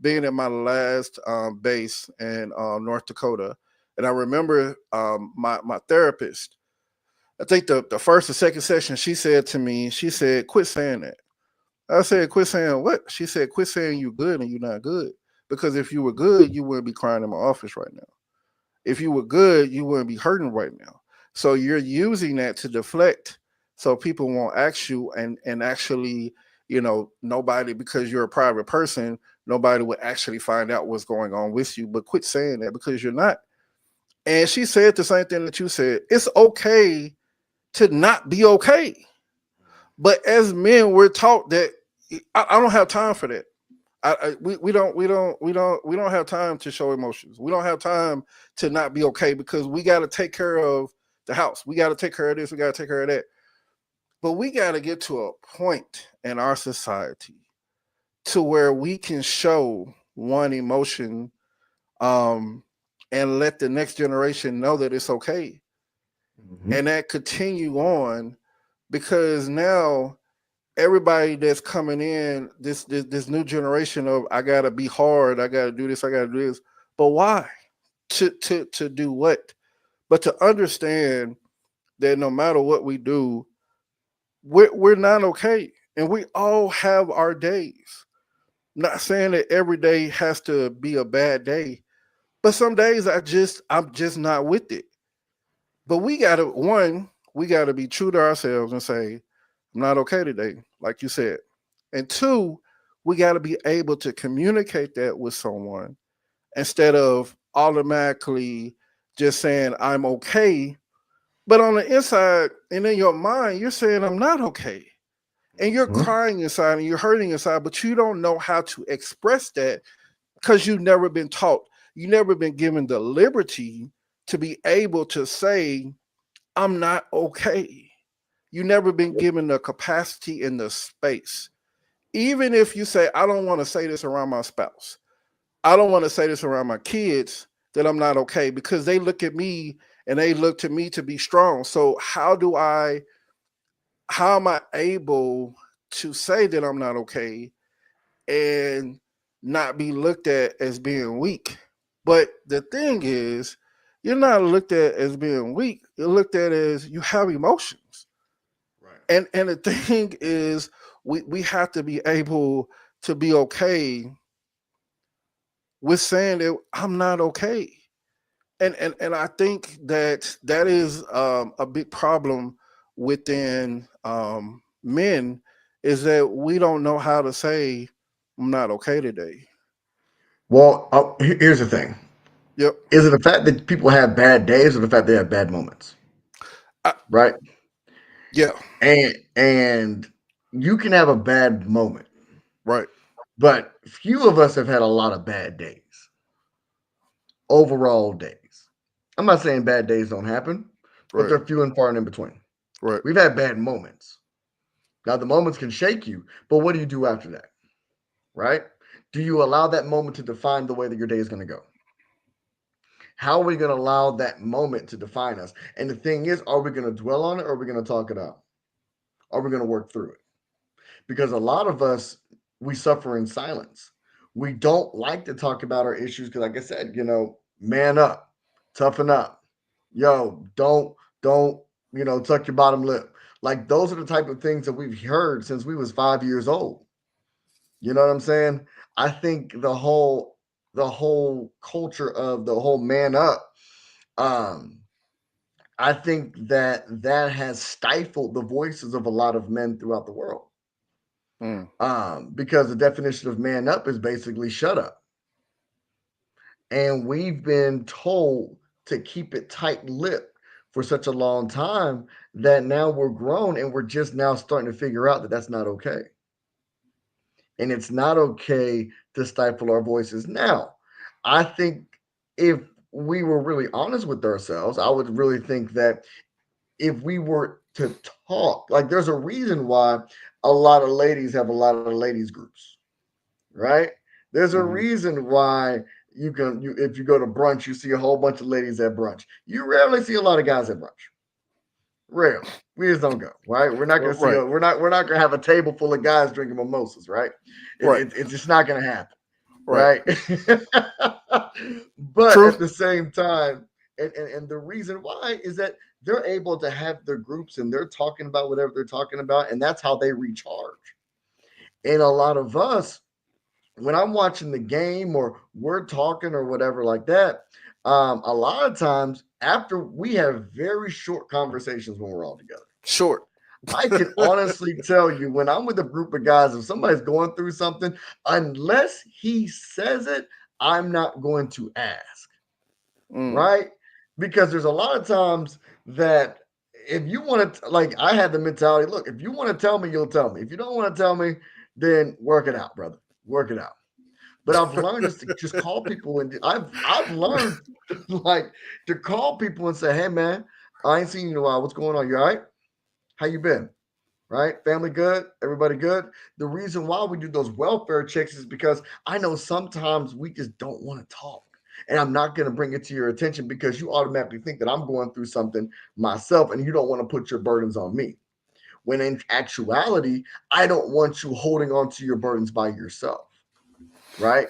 being at my last base in North Dakota. And I remember my therapist, I think the first or second session, she said to me, she said, quit saying that. I said, quit saying what? She said, quit saying you're good and you're not good. Because if you were good, you wouldn't be crying in my office right now. If you were good, you wouldn't be hurting right now. So you're using that to deflect so people won't ask you and actually, nobody, because you're a private person, nobody would actually find out what's going on with you. But quit saying that because you're not. And she said the same thing that you said. It's okay to not be okay. But as men, we're taught that I don't have time for that. We don't have time to show emotions. We don't have time to not be okay because we got to take care of the house. We got to take care of this. We got to take care of that. But we got to get to a point in our society to where we can show one emotion, um, and let the next generation know that it's okay, Hmm. and that continue on, because now everybody that's coming in, this new generation of I gotta be hard, I gotta do this, I gotta do this. But why? To do what? But to understand that no matter what we do, we're not okay. And we all have our days. Not saying that every day has to be a bad day, but some days I'm just not with it. But we gotta be true to ourselves and say, I'm not okay today, like you said. And two, we got to be able to communicate that with someone instead of automatically just saying, I'm okay. But on the inside and in your mind, you're saying, I'm not okay. And you're Hmm. crying inside and you're hurting inside, but you don't know how to express that because you've never been taught. You've never been given the liberty to be able to say, I'm not okay. You've never been given the capacity and the space. Even if you say, I don't want to say this around my spouse, I don't want to say this around my kids, that I'm not okay because they look at me and they look to me to be strong. So how am I able to say that I'm not okay and not be looked at as being weak? But the thing is, you're not looked at as being weak. You're looked at as you have emotions. Right. And the thing is, we have to be able to be okay with saying that I'm not okay. And I think that that is a big problem within men, is that we don't know how to say I'm not okay today. Well, here's the thing: Yep. is it the fact that people have bad days, or the fact they have bad moments? I, Right. yeah. And you can have a bad moment, Right. but few of us have had a lot of bad days, overall days. I'm not saying bad days don't happen, but Right. they're few and far and in between. Right. We've had bad moments. Now the moments can shake you, but what do you do after that? Right? Do you allow that moment to define the way that your day is going to go? How are we going to allow that moment to define us? And the thing is, are we going to dwell on it, or are we going to talk it out? Are we going to work through it? Because a lot of us, we suffer in silence. We don't like to talk about our issues because, like I said, man up, toughen up. Yo, don't, tuck your bottom lip. Like those are the type of things that we've heard since we was 5 years old. You know what I'm saying? I think the whole culture of the whole man up, um, I think that has stifled the voices of a lot of men throughout the world. Mm. Because the definition of man up is basically shut up. And we've been told to keep it tight lipped for such a long time that now we're grown and we're just now starting to figure out that that's not okay. And it's not okay to stifle our voices. Now, I think if we were really honest with ourselves, I would really think that if we were to talk, like there's a reason why a lot of ladies have a lot of ladies groups, right? There's a Mhm. reason why you if you go to brunch, you see a whole bunch of ladies at brunch. You rarely see a lot of guys at brunch. Rarely. We just don't go, right? We're not gonna see Right, we're not gonna have a table full of guys drinking mimosas, right? right, It's just not gonna happen, right. right? But True. at the same time, and the reason why is that they're able to have their groups and they're talking about whatever they're talking about, and that's how they recharge. And a lot of us, when I'm watching the game or we're talking or whatever like that, a lot of times after we have very short conversations when we're all together. Short. I can honestly tell you when I'm with a group of guys, if somebody's going through something, unless he says it, I'm not going to ask, Mm. right? Because there's a lot of times that if you want to, like, I had the mentality look, if you want to tell me, you'll tell me. If you don't want to tell me, then work it out, brother. Work it out. But I've learned just to just call people and I've learned like to call people and say, hey man, I ain't seen you in a while. What's going on? You all right? How you been? Right? Family good? Everybody good? The reason why we do those welfare checks is because I know sometimes we just don't want to talk. And I'm not going to bring it to your attention because you automatically think that I'm going through something myself and you don't want to put your burdens on me. When in actuality, I don't want you holding on to your burdens by yourself. Right?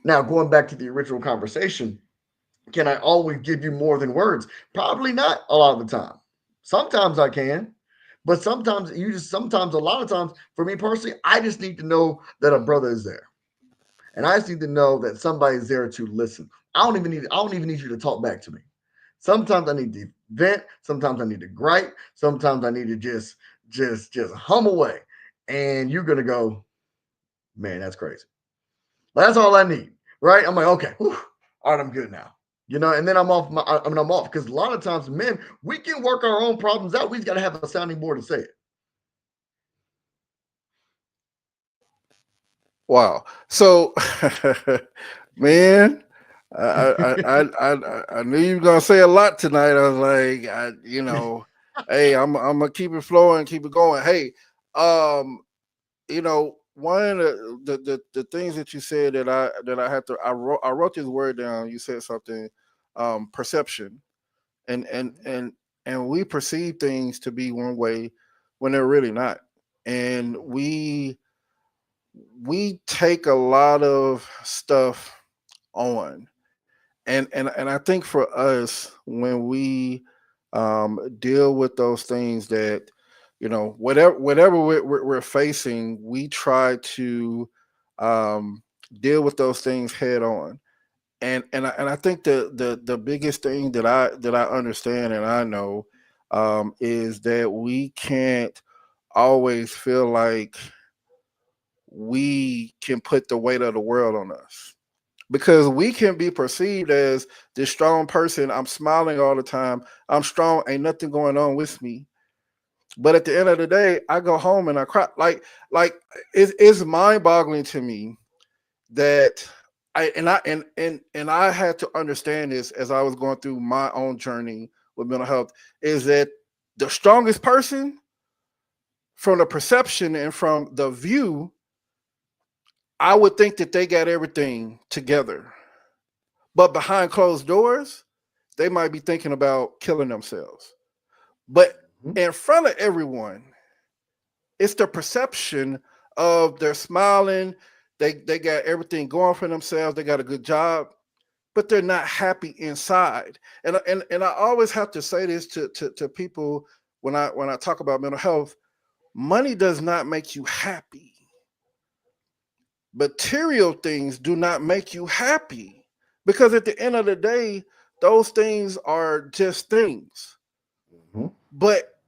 Now, going back to the original conversation, can I always give you more than words? Probably not a lot of the time. Sometimes I can, but sometimes a lot of times for me personally, I just need to know that a brother is there. And I just need to know that somebody's there to listen. I don't even need you to talk back to me. Sometimes I need to vent, sometimes I need to gripe, sometimes I need to just hum away. And you're gonna go, man, that's crazy. That's all I need, right? I'm like, okay, whew, all right, I'm good now. And then I'm off. I'm off because a lot of times, men, we can work our own problems out. We just got to have a sounding board to say it. Wow. So, man, I knew you were gonna say a lot tonight. I was like, hey, I'm gonna keep it flowing, keep it going. Hey, um, one of the things that you said that I had to I wrote this word down. You said something, perception, and and Mhm. and and we perceive things to be one way when they're really not, and we take a lot of stuff on, and I think for us when we deal with those things that whatever we're facing, we try to um, deal with those things head on. And I think the biggest thing that I understand and I know is that we can't always feel like we can put the weight of the world on us, because we can be perceived as this strong person. I'm smiling all the time. I'm strong. Ain't nothing going on with me. But at the end of the day, I go home and I cry. Like it's mind boggling to me that I had to understand this as I was going through my own journey with mental health, is that the strongest person, from the perception and from the view, I would think that they got everything together. But behind closed doors, they might be thinking about killing themselves. But Mhm. in front of everyone, it's the perception of they're smiling, they got everything going for themselves, they got a good job, but they're not happy inside. And I always have to say this to people when I talk about mental health: money does not make you happy. Material things do not make you happy, because at the end of the day, those things are just things. Mhm. But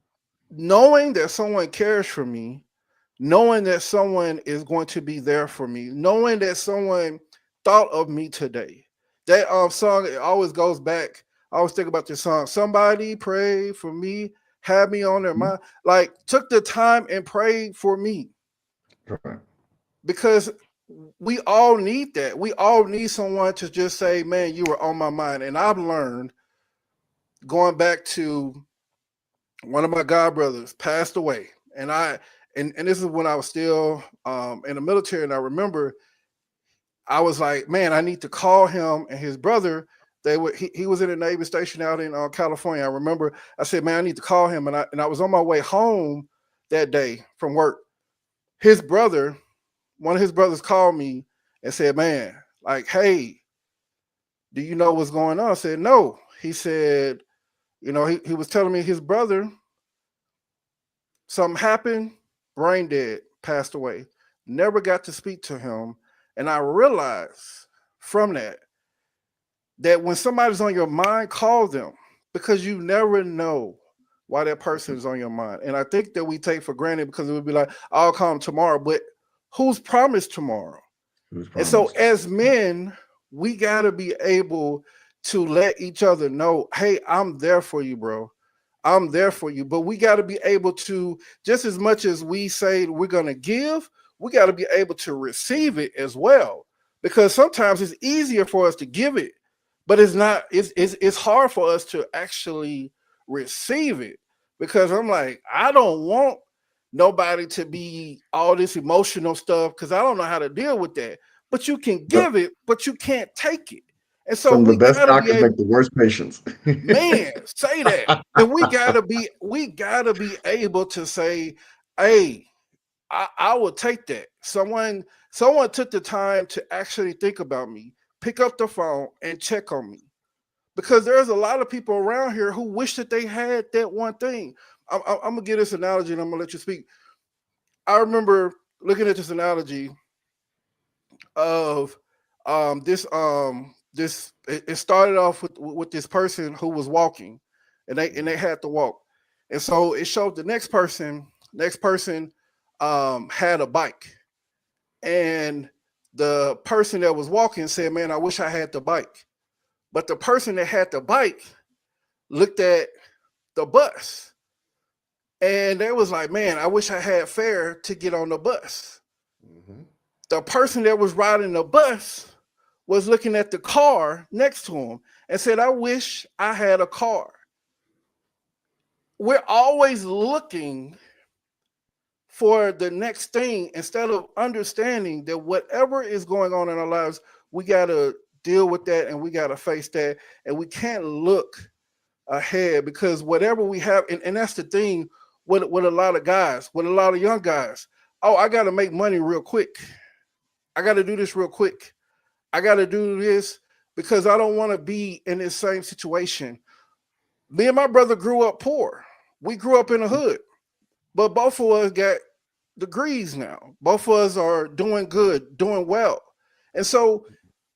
knowing that someone cares for me, knowing that someone is going to be there for me, knowing that someone thought of me today, that song, it always goes back. I always think about this song. Somebody pray for me, have me on their Mhm. mind. Like took the time and prayed for me Right. because we all need that. We all need someone to just say, "Man, you were on my mind." And I've learned going back to one of my god brothers passed away, and and this is when I was still in the military, and I remember I was like, man, I need to call him and his brother. He was in a Navy station out in California. I remember I said, man, I need to call him, and I was on my way home that day from work. His brother, one of his brothers, called me and said, man, like, hey, do you know what's going on? I said, no. He said, he was telling me his brother, something happened, brain dead, passed away. Never got to speak to him. And I realized from that when somebody's on your mind, call them because you never know why that person is on your mind. And I think that we take for granted because it would be like, I'll call them tomorrow, but who's promised tomorrow? Who's And so promised? as men, we got to be able to let each other know, hey, I'm there for you, bro. I'm there for you. But we got to be able to, just as much as we say we're going to give, we got to be able to receive it as well. Because sometimes it's easier for us to give it, but it's not, it's hard for us to actually receive it. Because I'm like, I don't want nobody to be all this emotional stuff because I don't know how to deal with that. But you can Yep. give it, but you can't take it. And so Some of the we best gotta be doctors able, make the worst patients. man, say that. And we gotta be able to say, hey, I will take that. Someone took the time to actually think about me, pick up the phone and check on me. Because there's a lot of people around here who wish that they had that one thing. I'm gonna give this analogy and I'm gonna let you speak. I remember looking at this analogy of this it started off with this person who was walking and they had to walk. And so it showed the next person had a bike. And the person that was walking said, man, I wish I had the bike. But the person that had the bike looked at the bus and they was like, man, I wish I had fare to get on the bus. Mhm. The person that was riding the bus was looking at the car next to him and said, I wish I had a car. We're always looking for the next thing instead of understanding that whatever is going on in our lives, we got to deal with that and we got to face that. And we can't look ahead because whatever we have, and that's the thing with a lot of guys, with a lot of young guys. Oh, I got to make money real quick. I got to do this real quick. I got to do this because I don't want to be in this same situation. Me and my brother grew up poor. We grew up in the hood, but both of us got degrees now. Both of us are doing good, doing well. And so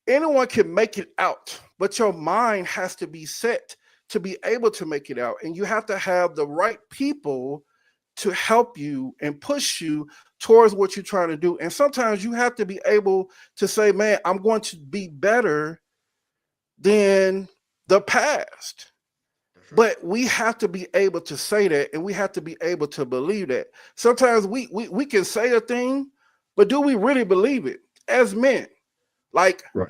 anyone can make it out, but your mind has to be set to be able to make it out. And you have to have the right people to help you and push you towards what you're trying to do. And sometimes you have to be able to say, man, I'm going to be better than the past. That's right. But we have to be able to say that and we have to be able to believe that. Sometimes we can say a thing, but do we really believe it as men? Like Right.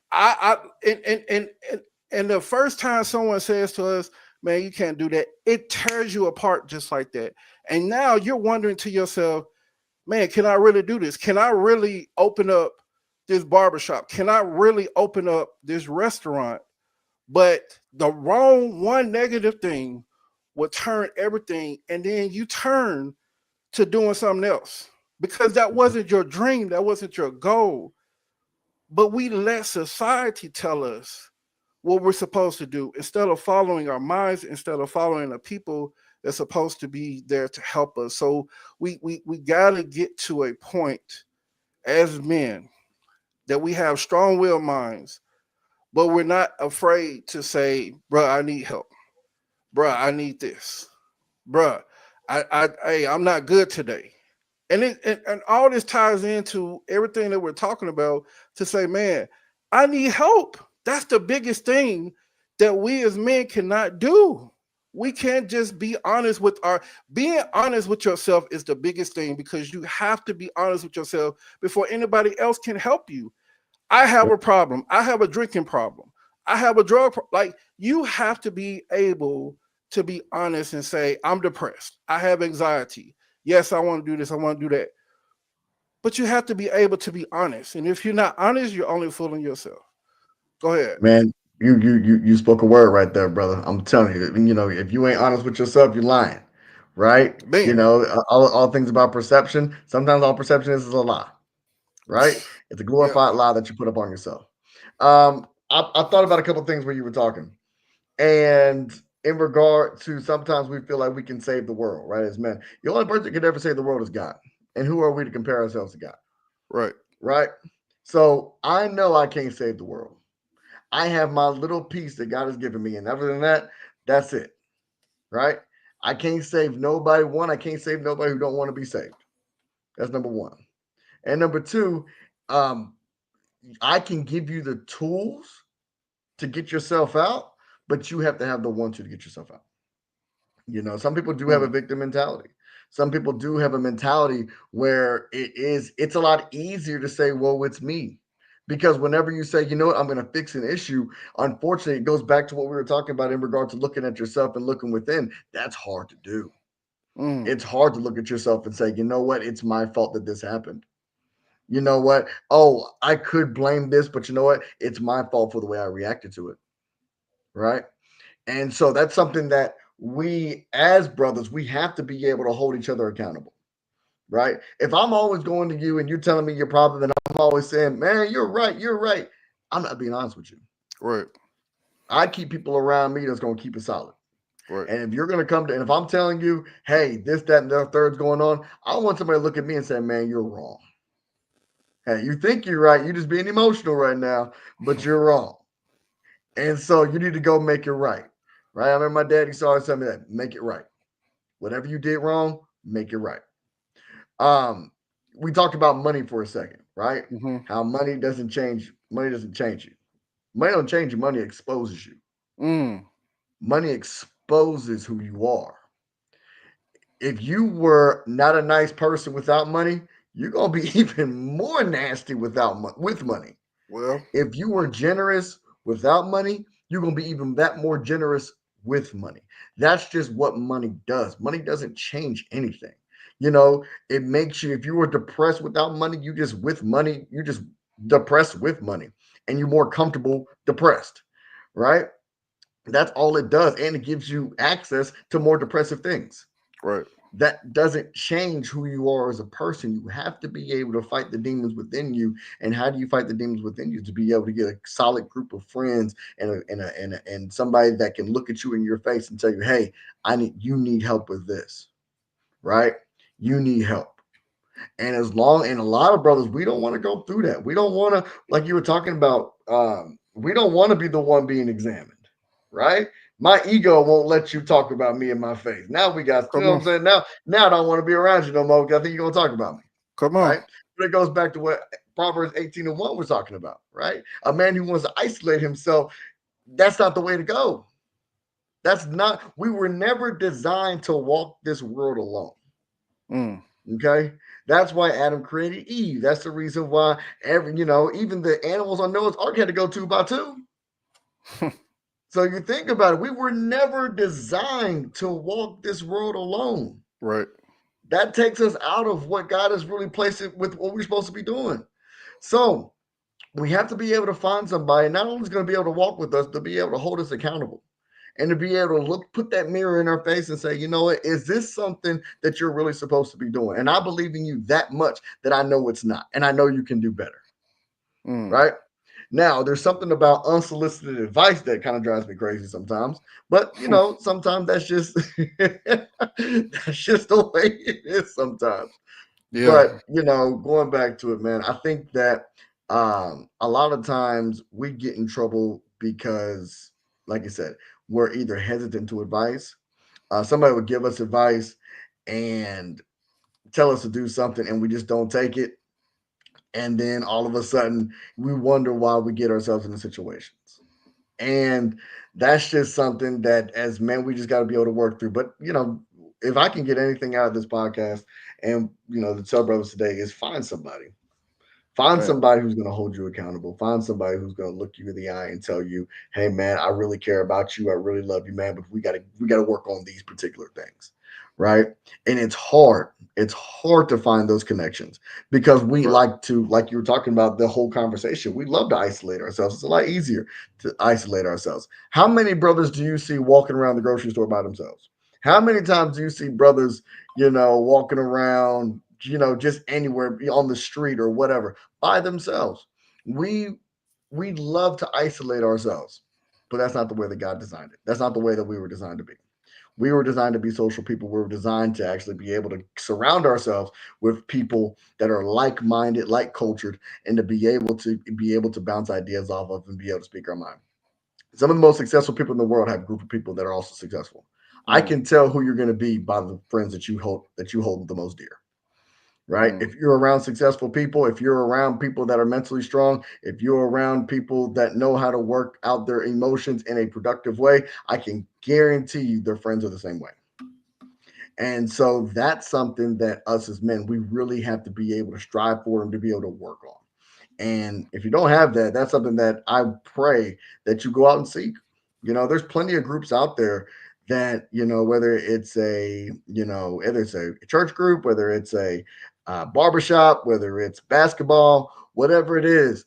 and the first time someone says to us, man, you can't do that, it tears you apart just like that. And now you're wondering to yourself, man, can I really do this? Can I really open up this barbershop? Can I really open up this restaurant? But the wrong one negative thing will turn everything, and then you turn to doing something else because that Mhm. wasn't your dream, that wasn't your goal. But we let society tell us what we're supposed to do instead of following our minds, instead of following the people that's supposed to be there to help us. So we got to get to a point as men that we have strong-willed minds, but we're not afraid to say, "Bruh, I need help. Bruh, I need this. Bruh, hey, I'm not good today." And all this ties into everything that we're talking about to say, man, I need help. That's the biggest thing that we as men cannot do. We can't just be honest with our being honest with yourself is the biggest thing because you have to be honest with yourself before anybody else can help you. I have a problem. I have a drinking problem. I have a like you have to be able to be honest and say I'm depressed. I have anxiety. Yes, I want to do this. I want to do that. But you have to be able to be honest. And if you're not honest, you're only fooling yourself. Go ahead. Man, you spoke a word right there, brother. I'm telling you, if you ain't honest with yourself, you're lying, right? Bam. All things about perception. Sometimes all perception is a lie, right? It's a Yeah. glorified lie that you put up on yourself. I thought about a couple things when you were talking, and in regard to sometimes we feel like we can save the world, right? As men, the only person that can ever save the world is God, and who are we to compare ourselves to God, Right. right? So I know I can't save the world. I have my little piece that God has given me, and other than that, that's it, right? I can't save nobody. One, I can't save nobody who don't want to be saved. That's number one. And number two, um, I can give you the tools to get yourself out, but you have to have the one to get yourself out. Some people do have a Mm. victim mentality. Some people do have a mentality where it's a lot easier to say, well, it's me. Because whenever you say, you know what, I'm going to fix an issue, unfortunately, it goes back to what we were talking about in regard to looking at yourself and looking within. That's hard to do. Mm. It's hard to look at yourself and say, you know what, it's my fault that this happened. You know what? Oh, I could blame this, but you know what? It's my fault for the way I reacted to it. Right. And so that's something that we as brothers, we have to be able to hold each other accountable, right? If I'm always going to you and you're telling me your problem, and I'm always saying, man, you're right. I'm not being honest with you. Right. I keep people around me that's going to keep it solid. Right. And if you're going to come to, and if I'm telling you, hey, this, that, and the third's going on, I want somebody to look at me and say, man, you're wrong. Hey, you think you're right. You're just being emotional right now, but you're wrong. And so you need to go make it right. Right? I remember my dad, he always tell me that, make it right. Whatever you did wrong, make it right. Um, we talked about money for a second, right? Mm-hmm. How money doesn't change you. Money don't change you, money exposes you. Mm. Money exposes who you are. If you were not a nice person without money, you're gonna be even more nasty with money. Well. If you were generous without money, you're going to be even that more generous with money. That's just what money does. Money doesn't change anything. It makes you, if you were depressed without money, you just with money, you just depressed with money and you're more comfortable depressed, right? That's all it does. And it gives you access to more depressive things. Right. That doesn't change who you are as a person. You have to be able to fight the demons within you. And how do you fight the demons within you? To be able to get a solid group of friends and somebody that can look at you in your face and tell you, hey, you need help with this, right? You need help. And a lot of brothers, we don't want to go through that. We don't want to, like you were talking about, we don't want to be the one being examined, right? My ego won't let you talk about me in my face. Now we got, you Come know what on. I'm saying? Now I don't want to be around you no more because I think you're gonna talk about me, Come on. right? But it goes back to what Proverbs 18:1 was talking about, right? A man who wants to isolate himself, that's not the way to go. That's not, we were never designed to walk this world alone. Mm. Okay. That's why Adam created Eve. That's the reason why even the animals on Noah's Ark had to go two by two. So you think about it, we were never designed to walk this world alone. Right. That takes us out of what God has really placed it with what we're supposed to be doing. So we have to be able to find somebody, not only is going to be able to walk with us, to be able to hold us accountable and to be able to put that mirror in our face and say, you know what, is this something that you're really supposed to be doing? And I believe in you that much that I know it's not. And I know you can do better. Mm. Right. Now, there's something about unsolicited advice that kind of drives me crazy sometimes. But sometimes that's just that's just the way it is sometimes. Yeah. But going back to it, man, I think that a lot of times we get in trouble because, like I said, we're either hesitant to advice. Somebody would give us advice and tell us to do something, and we just don't take it. And then all of a sudden, we wonder why we get ourselves in the situations. And That's just something that as men we just got to be able to work through. But if I can get anything out of this podcast, and the tell brothers today is find somebody. Find Man, somebody who's going to hold you accountable. Find somebody who's going to look you in the eye and tell you, "Hey, man, I really care about you. I really love you, man. But we got to work on these particular things, right?" And it's hard. It's hard to find those connections because we right. like to, like you were talking about the whole conversation. We love to isolate ourselves. It's a lot easier to isolate ourselves. How many brothers do you see walking around the grocery store by themselves? How many times do you see brothers, walking around, just anywhere on the street or whatever? By themselves. We we love to isolate ourselves, but that's not the way that God designed it. That's not the way that we were designed to be. We were designed to be social people. We were designed to actually be able to surround ourselves with people that are like-minded, like-cultured, and to be able to bounce ideas off of and be able to speak our mind. Some of the most successful people in the world have a group of people that are also successful. I Mm, can tell who you're going to be by the friends that you hold the most dear, right? mm. If you're around successful people, if you're around people that are mentally strong, if you're around people that know how to work out their emotions in a productive way, I can guarantee you their friends are the same way. And so that's something that us as men, we really have to be able to strive for and to be able to work on. And if you don't have that, that's something that I pray that you go out and seek. There's plenty of groups out there that, whether it's a church group, whether it's a barbershop, whether it's basketball, whatever it is,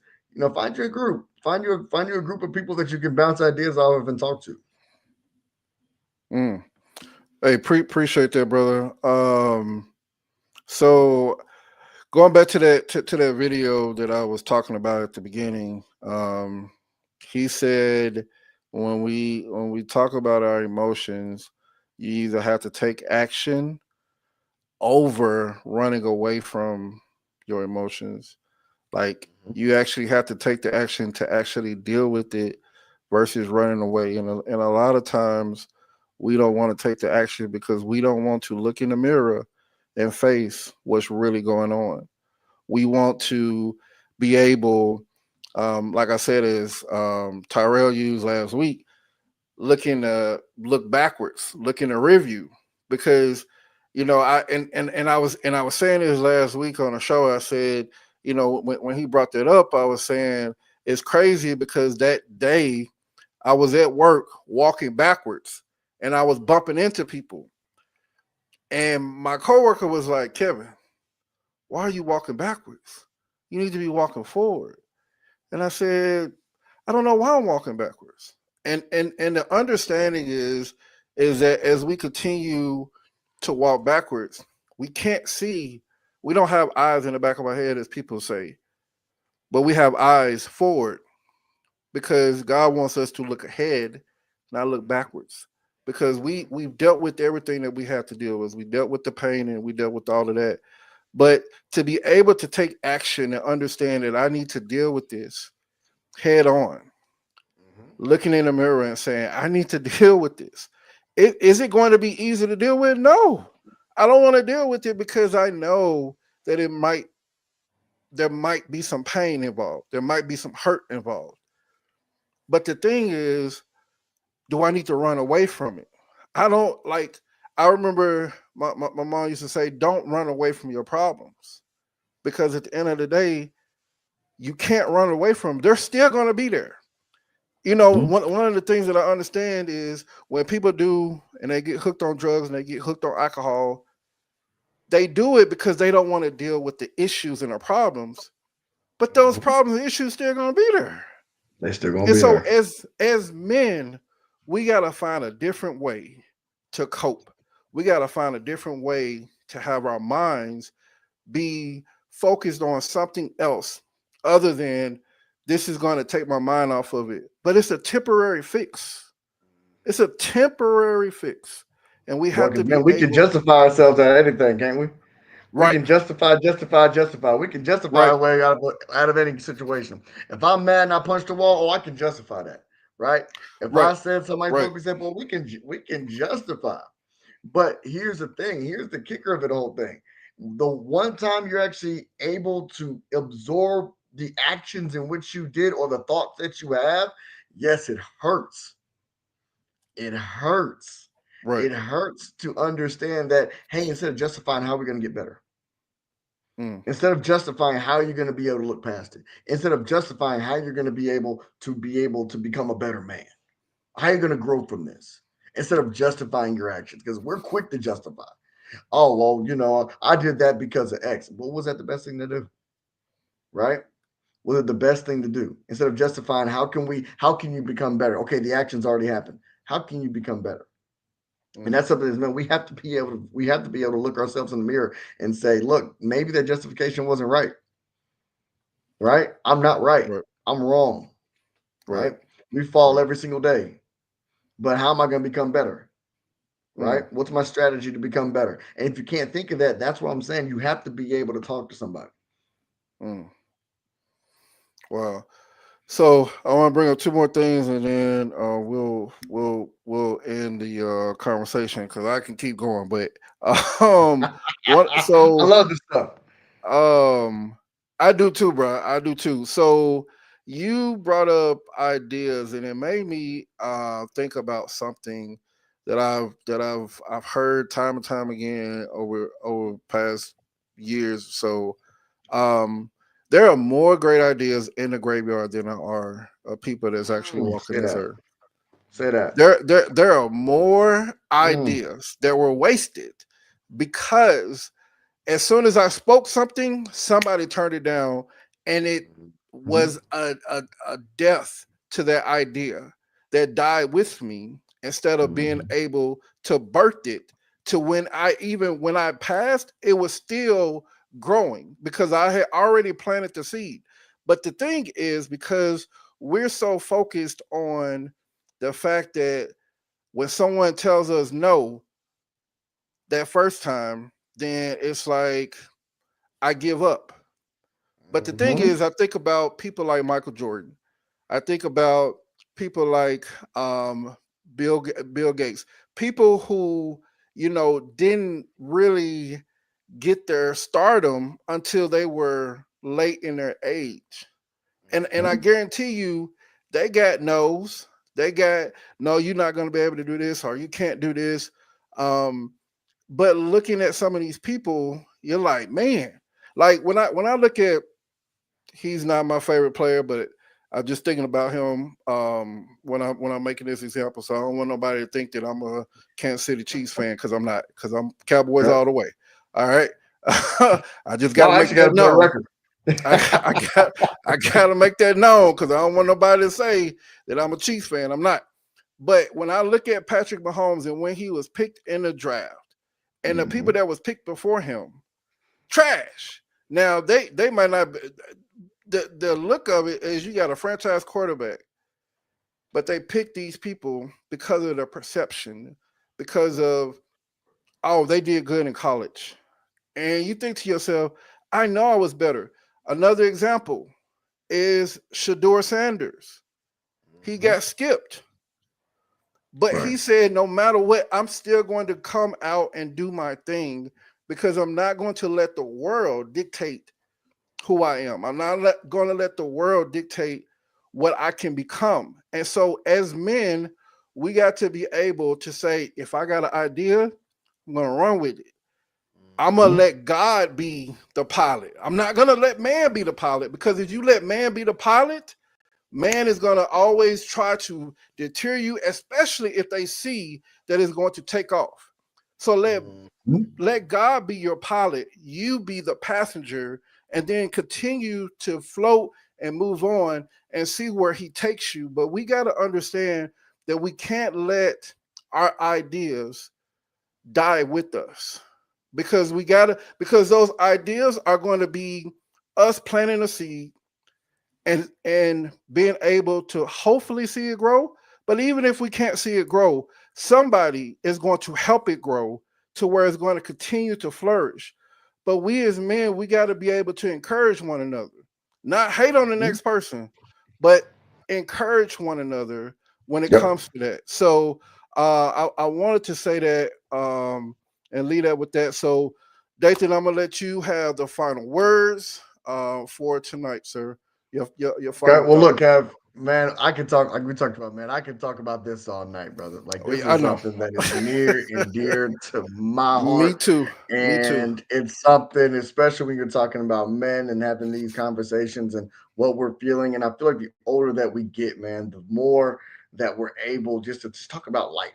find you a group, find you a group of people that you can bounce ideas off of and talk to. Mm. Hey, appreciate that, brother. So going back to that video that I was talking about at the beginning, he said when we talk about our emotions, you either have to take action over running away from your emotions. Like you actually have to take the action to actually deal with it versus running away. And a lot of times we don't want to take the action because we don't want to look in the mirror and face what's really going on. We want to be able, like I said, as Tyrell used last week, look backwards, look in the review, because I was saying this last week on a show. I said, when he brought that up, I was saying it's crazy because that day I was at work walking backwards and I was bumping into people, and my coworker was like, "Kevin, why are you walking backwards? You need to be walking forward." And I said, "I don't know why I'm walking backwards." And the understanding is that as we continue to walk backwards, we can't see. We don't have eyes in the back of our head, as people say, but we have eyes forward because God wants us to look ahead, not look backwards. Because we've dealt with everything that we have to deal with. We dealt with the pain and we dealt with all of that. But to be able to take action and understand that I need to deal with this head on, looking in the mirror and saying, I need to deal with this. Is it going to be easy to deal with? No. I don't want to deal with it because I know that there might be some pain involved. There might be some hurt involved. But the thing is, do I need to run away from it? I don't like I remember my mom used to say, don't run away from your problems. Because at the end of the day, you can't run away from them. They're still gonna be there. Hmm. One of the things that I understand is when people do and they get hooked on drugs and they get hooked on alcohol, they do it because they don't want to deal with the issues and the problems. But those Hmm. problems and issues still gonna be there. They still gonna And be so there. as men, we gotta find a different way to cope. We gotta find a different way to have our minds be focused on something else other than this is going to take my mind off of it. But it's a temporary fix. It's a temporary fix. And we Well, have to because be man, we can able, justify ourselves at anything, can't we? We right, can justify. We can justify right, our way out of any situation. If I'm mad and I punch the wall, I can justify that, right? If right, I said somebody right. broke me, said, well, we can justify. But here's the thing. Here's the kicker of it whole thing. The one time you're actually able to absorb the actions in which you did or the thoughts that you have, yes, it hurts. it hurts. Right. It hurts to understand that, hey, instead of justifying how we're going to get better, Mm, instead of justifying how you're going to be able to look past it, instead of justifying how you're going to be able to become a better man, how you're going to grow from this, instead of justifying your actions, because we're quick to justify. Oh, well, I did that because of X. Well, was that the best thing to do? Right? Was it the best thing to do? Instead of justifying how can you become better? Okay, the actions already happened. How can you become better? And mm, that's something that's meant we have to be able to look ourselves in the mirror and say, look, maybe that justification wasn't right. Right? I'm not right. right. I'm wrong. Right. Right? We fall Right. every single day. But how am I going to become better? Right? Mm, What's my strategy to become better? And if you can't think of that, that's what I'm saying. You have to be able to talk to somebody. mm. Wow. So I want to bring up two more things, and then we'll end the conversation because I can keep going. But um, what? I So love this stuff. um, I do too, bro. I do too. So you brought up ideas, and it made me think about something that I've heard time and time again over past years. So um, there are more great ideas in the graveyard than there are people that's actually walking Say this that. earth. Say that. There are more Mm. ideas that were wasted because as soon as I spoke something, somebody turned it down, and it Mhm. was a death to that idea that died with me instead of being Mhm. able to birth it to when I passed, it was still growing because I had already planted the seed. But the thing is, because we're so focused on the fact that when someone tells us no that first time, then it's like I give up. But the thing Mhm. is, I think about people like Michael Jordan. I think about people like Bill Gates, people who didn't really get their stardom until they were late in their age, and I Mhm. guarantee you, they got no's. They got no. You're not going to be able to do this, or you can't do this. Um, but looking at some of these people, you're like, man, like when I look at, he's not my favorite player, but I'm just thinking about him when I'm making this example. So I don't want nobody to think that I'm a Kansas City Chiefs fan because I'm not, because I'm Cowboys Okay. all the way. All right. I just got to Y'all make actually got that a better known. record. I, I got I got to make that known because I don't want nobody to say that I'm a Chiefs fan. I'm not. But when I look at Patrick Mahomes and when he was picked in the draft, and the people Mhm. that was picked before him, trash. Now they might not. The look of it is you got a franchise quarterback, but they pick these people because of their perception, because of, oh, they did good in college, and you think to yourself, I know I was better. Another example is Shador Sanders. He Mhm. got skipped, but Right. he said, no matter what, I'm still going to come out and do my thing because I'm not going to let the world dictate who I am. I'm not going to let the world dictate what I can become. And so, as men, we got to be able to say, if I got an idea, I'm going to run with it. I'm going to Mhm. let God be the pilot. I'm not going to let man be the pilot, because if you let man be the pilot, man is going to always try to deter you, especially if they see that it's going to take off. So Mhm. let God be your pilot, you be the passenger, and then continue to float and move on and see where he takes you. But we got to understand that we can't let our ideas die with us, because because those ideas are going to be us planting a seed and being able to hopefully see it grow. But even if we can't see it grow, somebody is going to help it grow to where it's going to continue to flourish. But we as men, we got to be able to encourage one another, not hate on the Mhm. next person, but encourage one another when it Yep. comes to that. So I wanted to say that and lead up with that. So Dathan, I'm gonna let you have the final words for tonight, sir. Your Okay. final Well, look, thoughts. Kev. Man, I could talk like we talked about, man. I could talk about this all night, brother. Like this I is know. something that is near and dear to my Me heart. too. Me too. And it's something, especially when you're talking about men and having these conversations and what we're feeling. And I feel like the older that we get, man, the more that we're able just talk about life,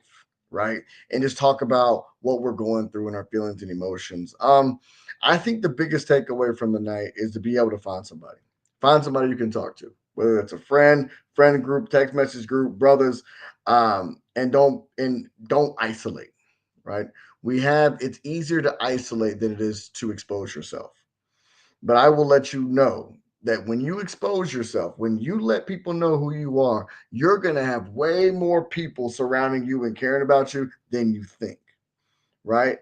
right? And just talk about what we're going through and our feelings and emotions. I think the biggest takeaway from the night is to be able to find somebody you can talk to, whether it's a friend group, text message group, brothers, and don't isolate. Right? It's easier to isolate than it is to expose yourself. But I will let you know that when you expose yourself, when you let people know who you are, you're gonna have way more people surrounding you and caring about you than you think. Right?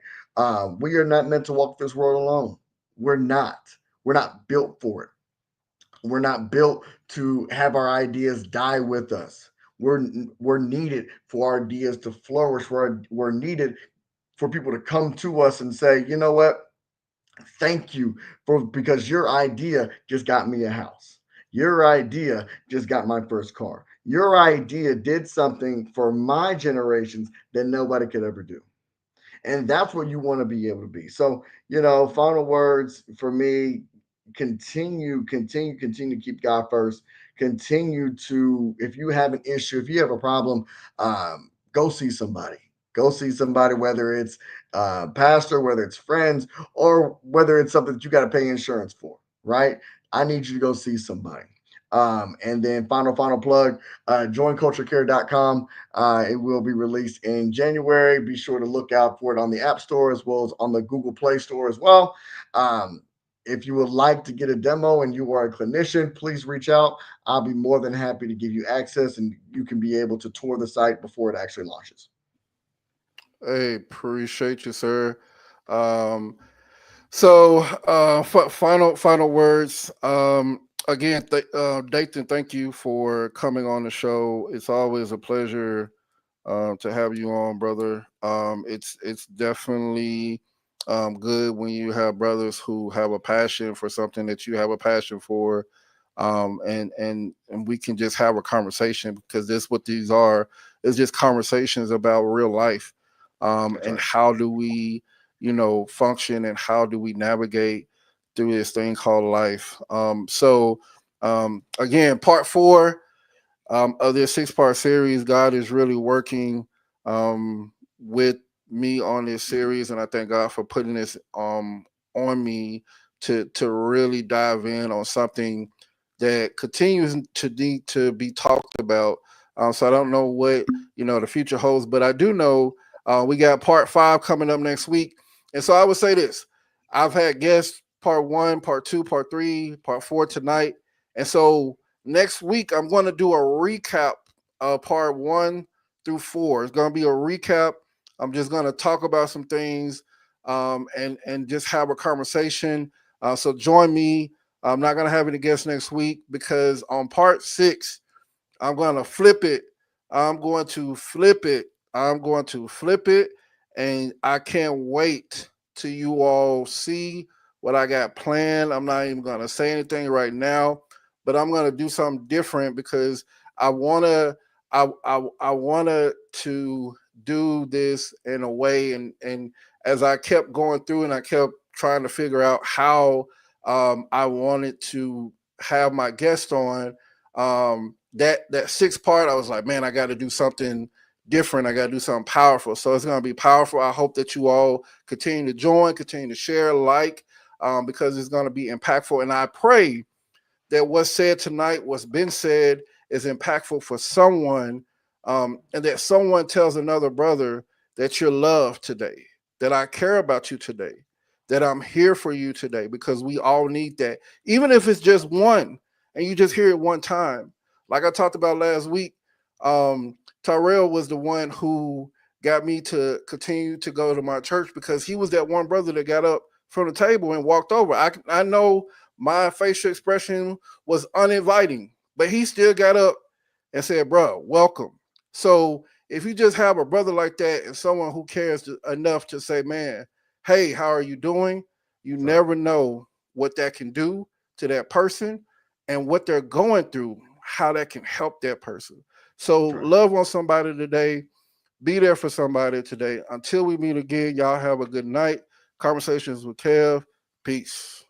We are not meant to walk this world alone. We're not. We're not built for it. We're not built to have our ideas die with us. We're needed for our ideas to flourish. We're needed for people to come to us and say, you know what? Thank you for because your idea just got me a house. Your idea just got my first car. Your idea did something for my generations that nobody could ever do. And that's what you want to be able to be. So, final words for me, continue to keep God first. Continue to, if you have an issue, if you have a problem, go see somebody. Go see somebody, whether it's pastor, whether it's friends, or whether it's something that you got to pay insurance for, right? I need you to go see somebody. And then final plug, joinculturecare.com. It will be released in January. Be sure to look out for it on the App Store as well as on the Google Play Store as well. Um, if you would like to get a demo and you are a clinician, please reach out. I'll be more than happy to give you access and you can be able to tour the site before it actually launches. Hey, appreciate you, sir. Um, so, final words. Again, Dathan, thank you for coming on the show. It's always a pleasure to have you on, brother. It's definitely good when you have brothers who have a passion for something that you have a passion for, and we can just have a conversation because this what these are is just conversations about real life, That's and right. how do we, function and how do we navigate through this thing called life. Again, part four of this 6 part series. God is really working with me on this series, and I thank God for putting this on me to really dive in on something that continues to need to be talked about. So I don't know what the future holds, but I do know we got part 5 coming up next week, and so I would say this: I've had guests part 1, part 2, part 3, part 4 tonight, and so next week, I'm going to do a recap of part 1 through 4. It's going to be a recap. I'm just going to talk about some things, and just have a conversation. So join me. I'm not going to have any guests next week because on part 6, I'm going to flip it. I'm going to flip it. I'm going to flip it. And I can't wait till you all see what I got planned. I'm not even going to say anything right now, but I'm going to do something different because I want to. I wanted to do this in a way, and as I kept going through and I kept trying to figure out how I wanted to have my guest on, that 6 part, I was like, man, I got to do something different. I got to do something powerful. So it's going to be powerful. I hope that you all continue to join, continue to share, because it's going to be impactful. And I pray that what's said tonight, what's been said, is impactful for someone, and that someone tells another brother that you're loved today, that I care about you today, that I'm here for you today, because we all need that. Even if it's just one and you just hear it one time. Like I talked about last week, um, Tyrell was the one who got me to continue to go to my church because he was that one brother that got up from the table and walked over. I know my facial expression was uninviting, but he still got up and said, bro, welcome. So if you just have a brother like that and someone who cares enough to say, man, hey, how are you doing? You That's right. never know what that can do to that person and what they're going through, how that can help that person. So Right. love on somebody today. Be there for somebody today. Until we meet again, y'all have a good night. Conversations with Kev. Peace.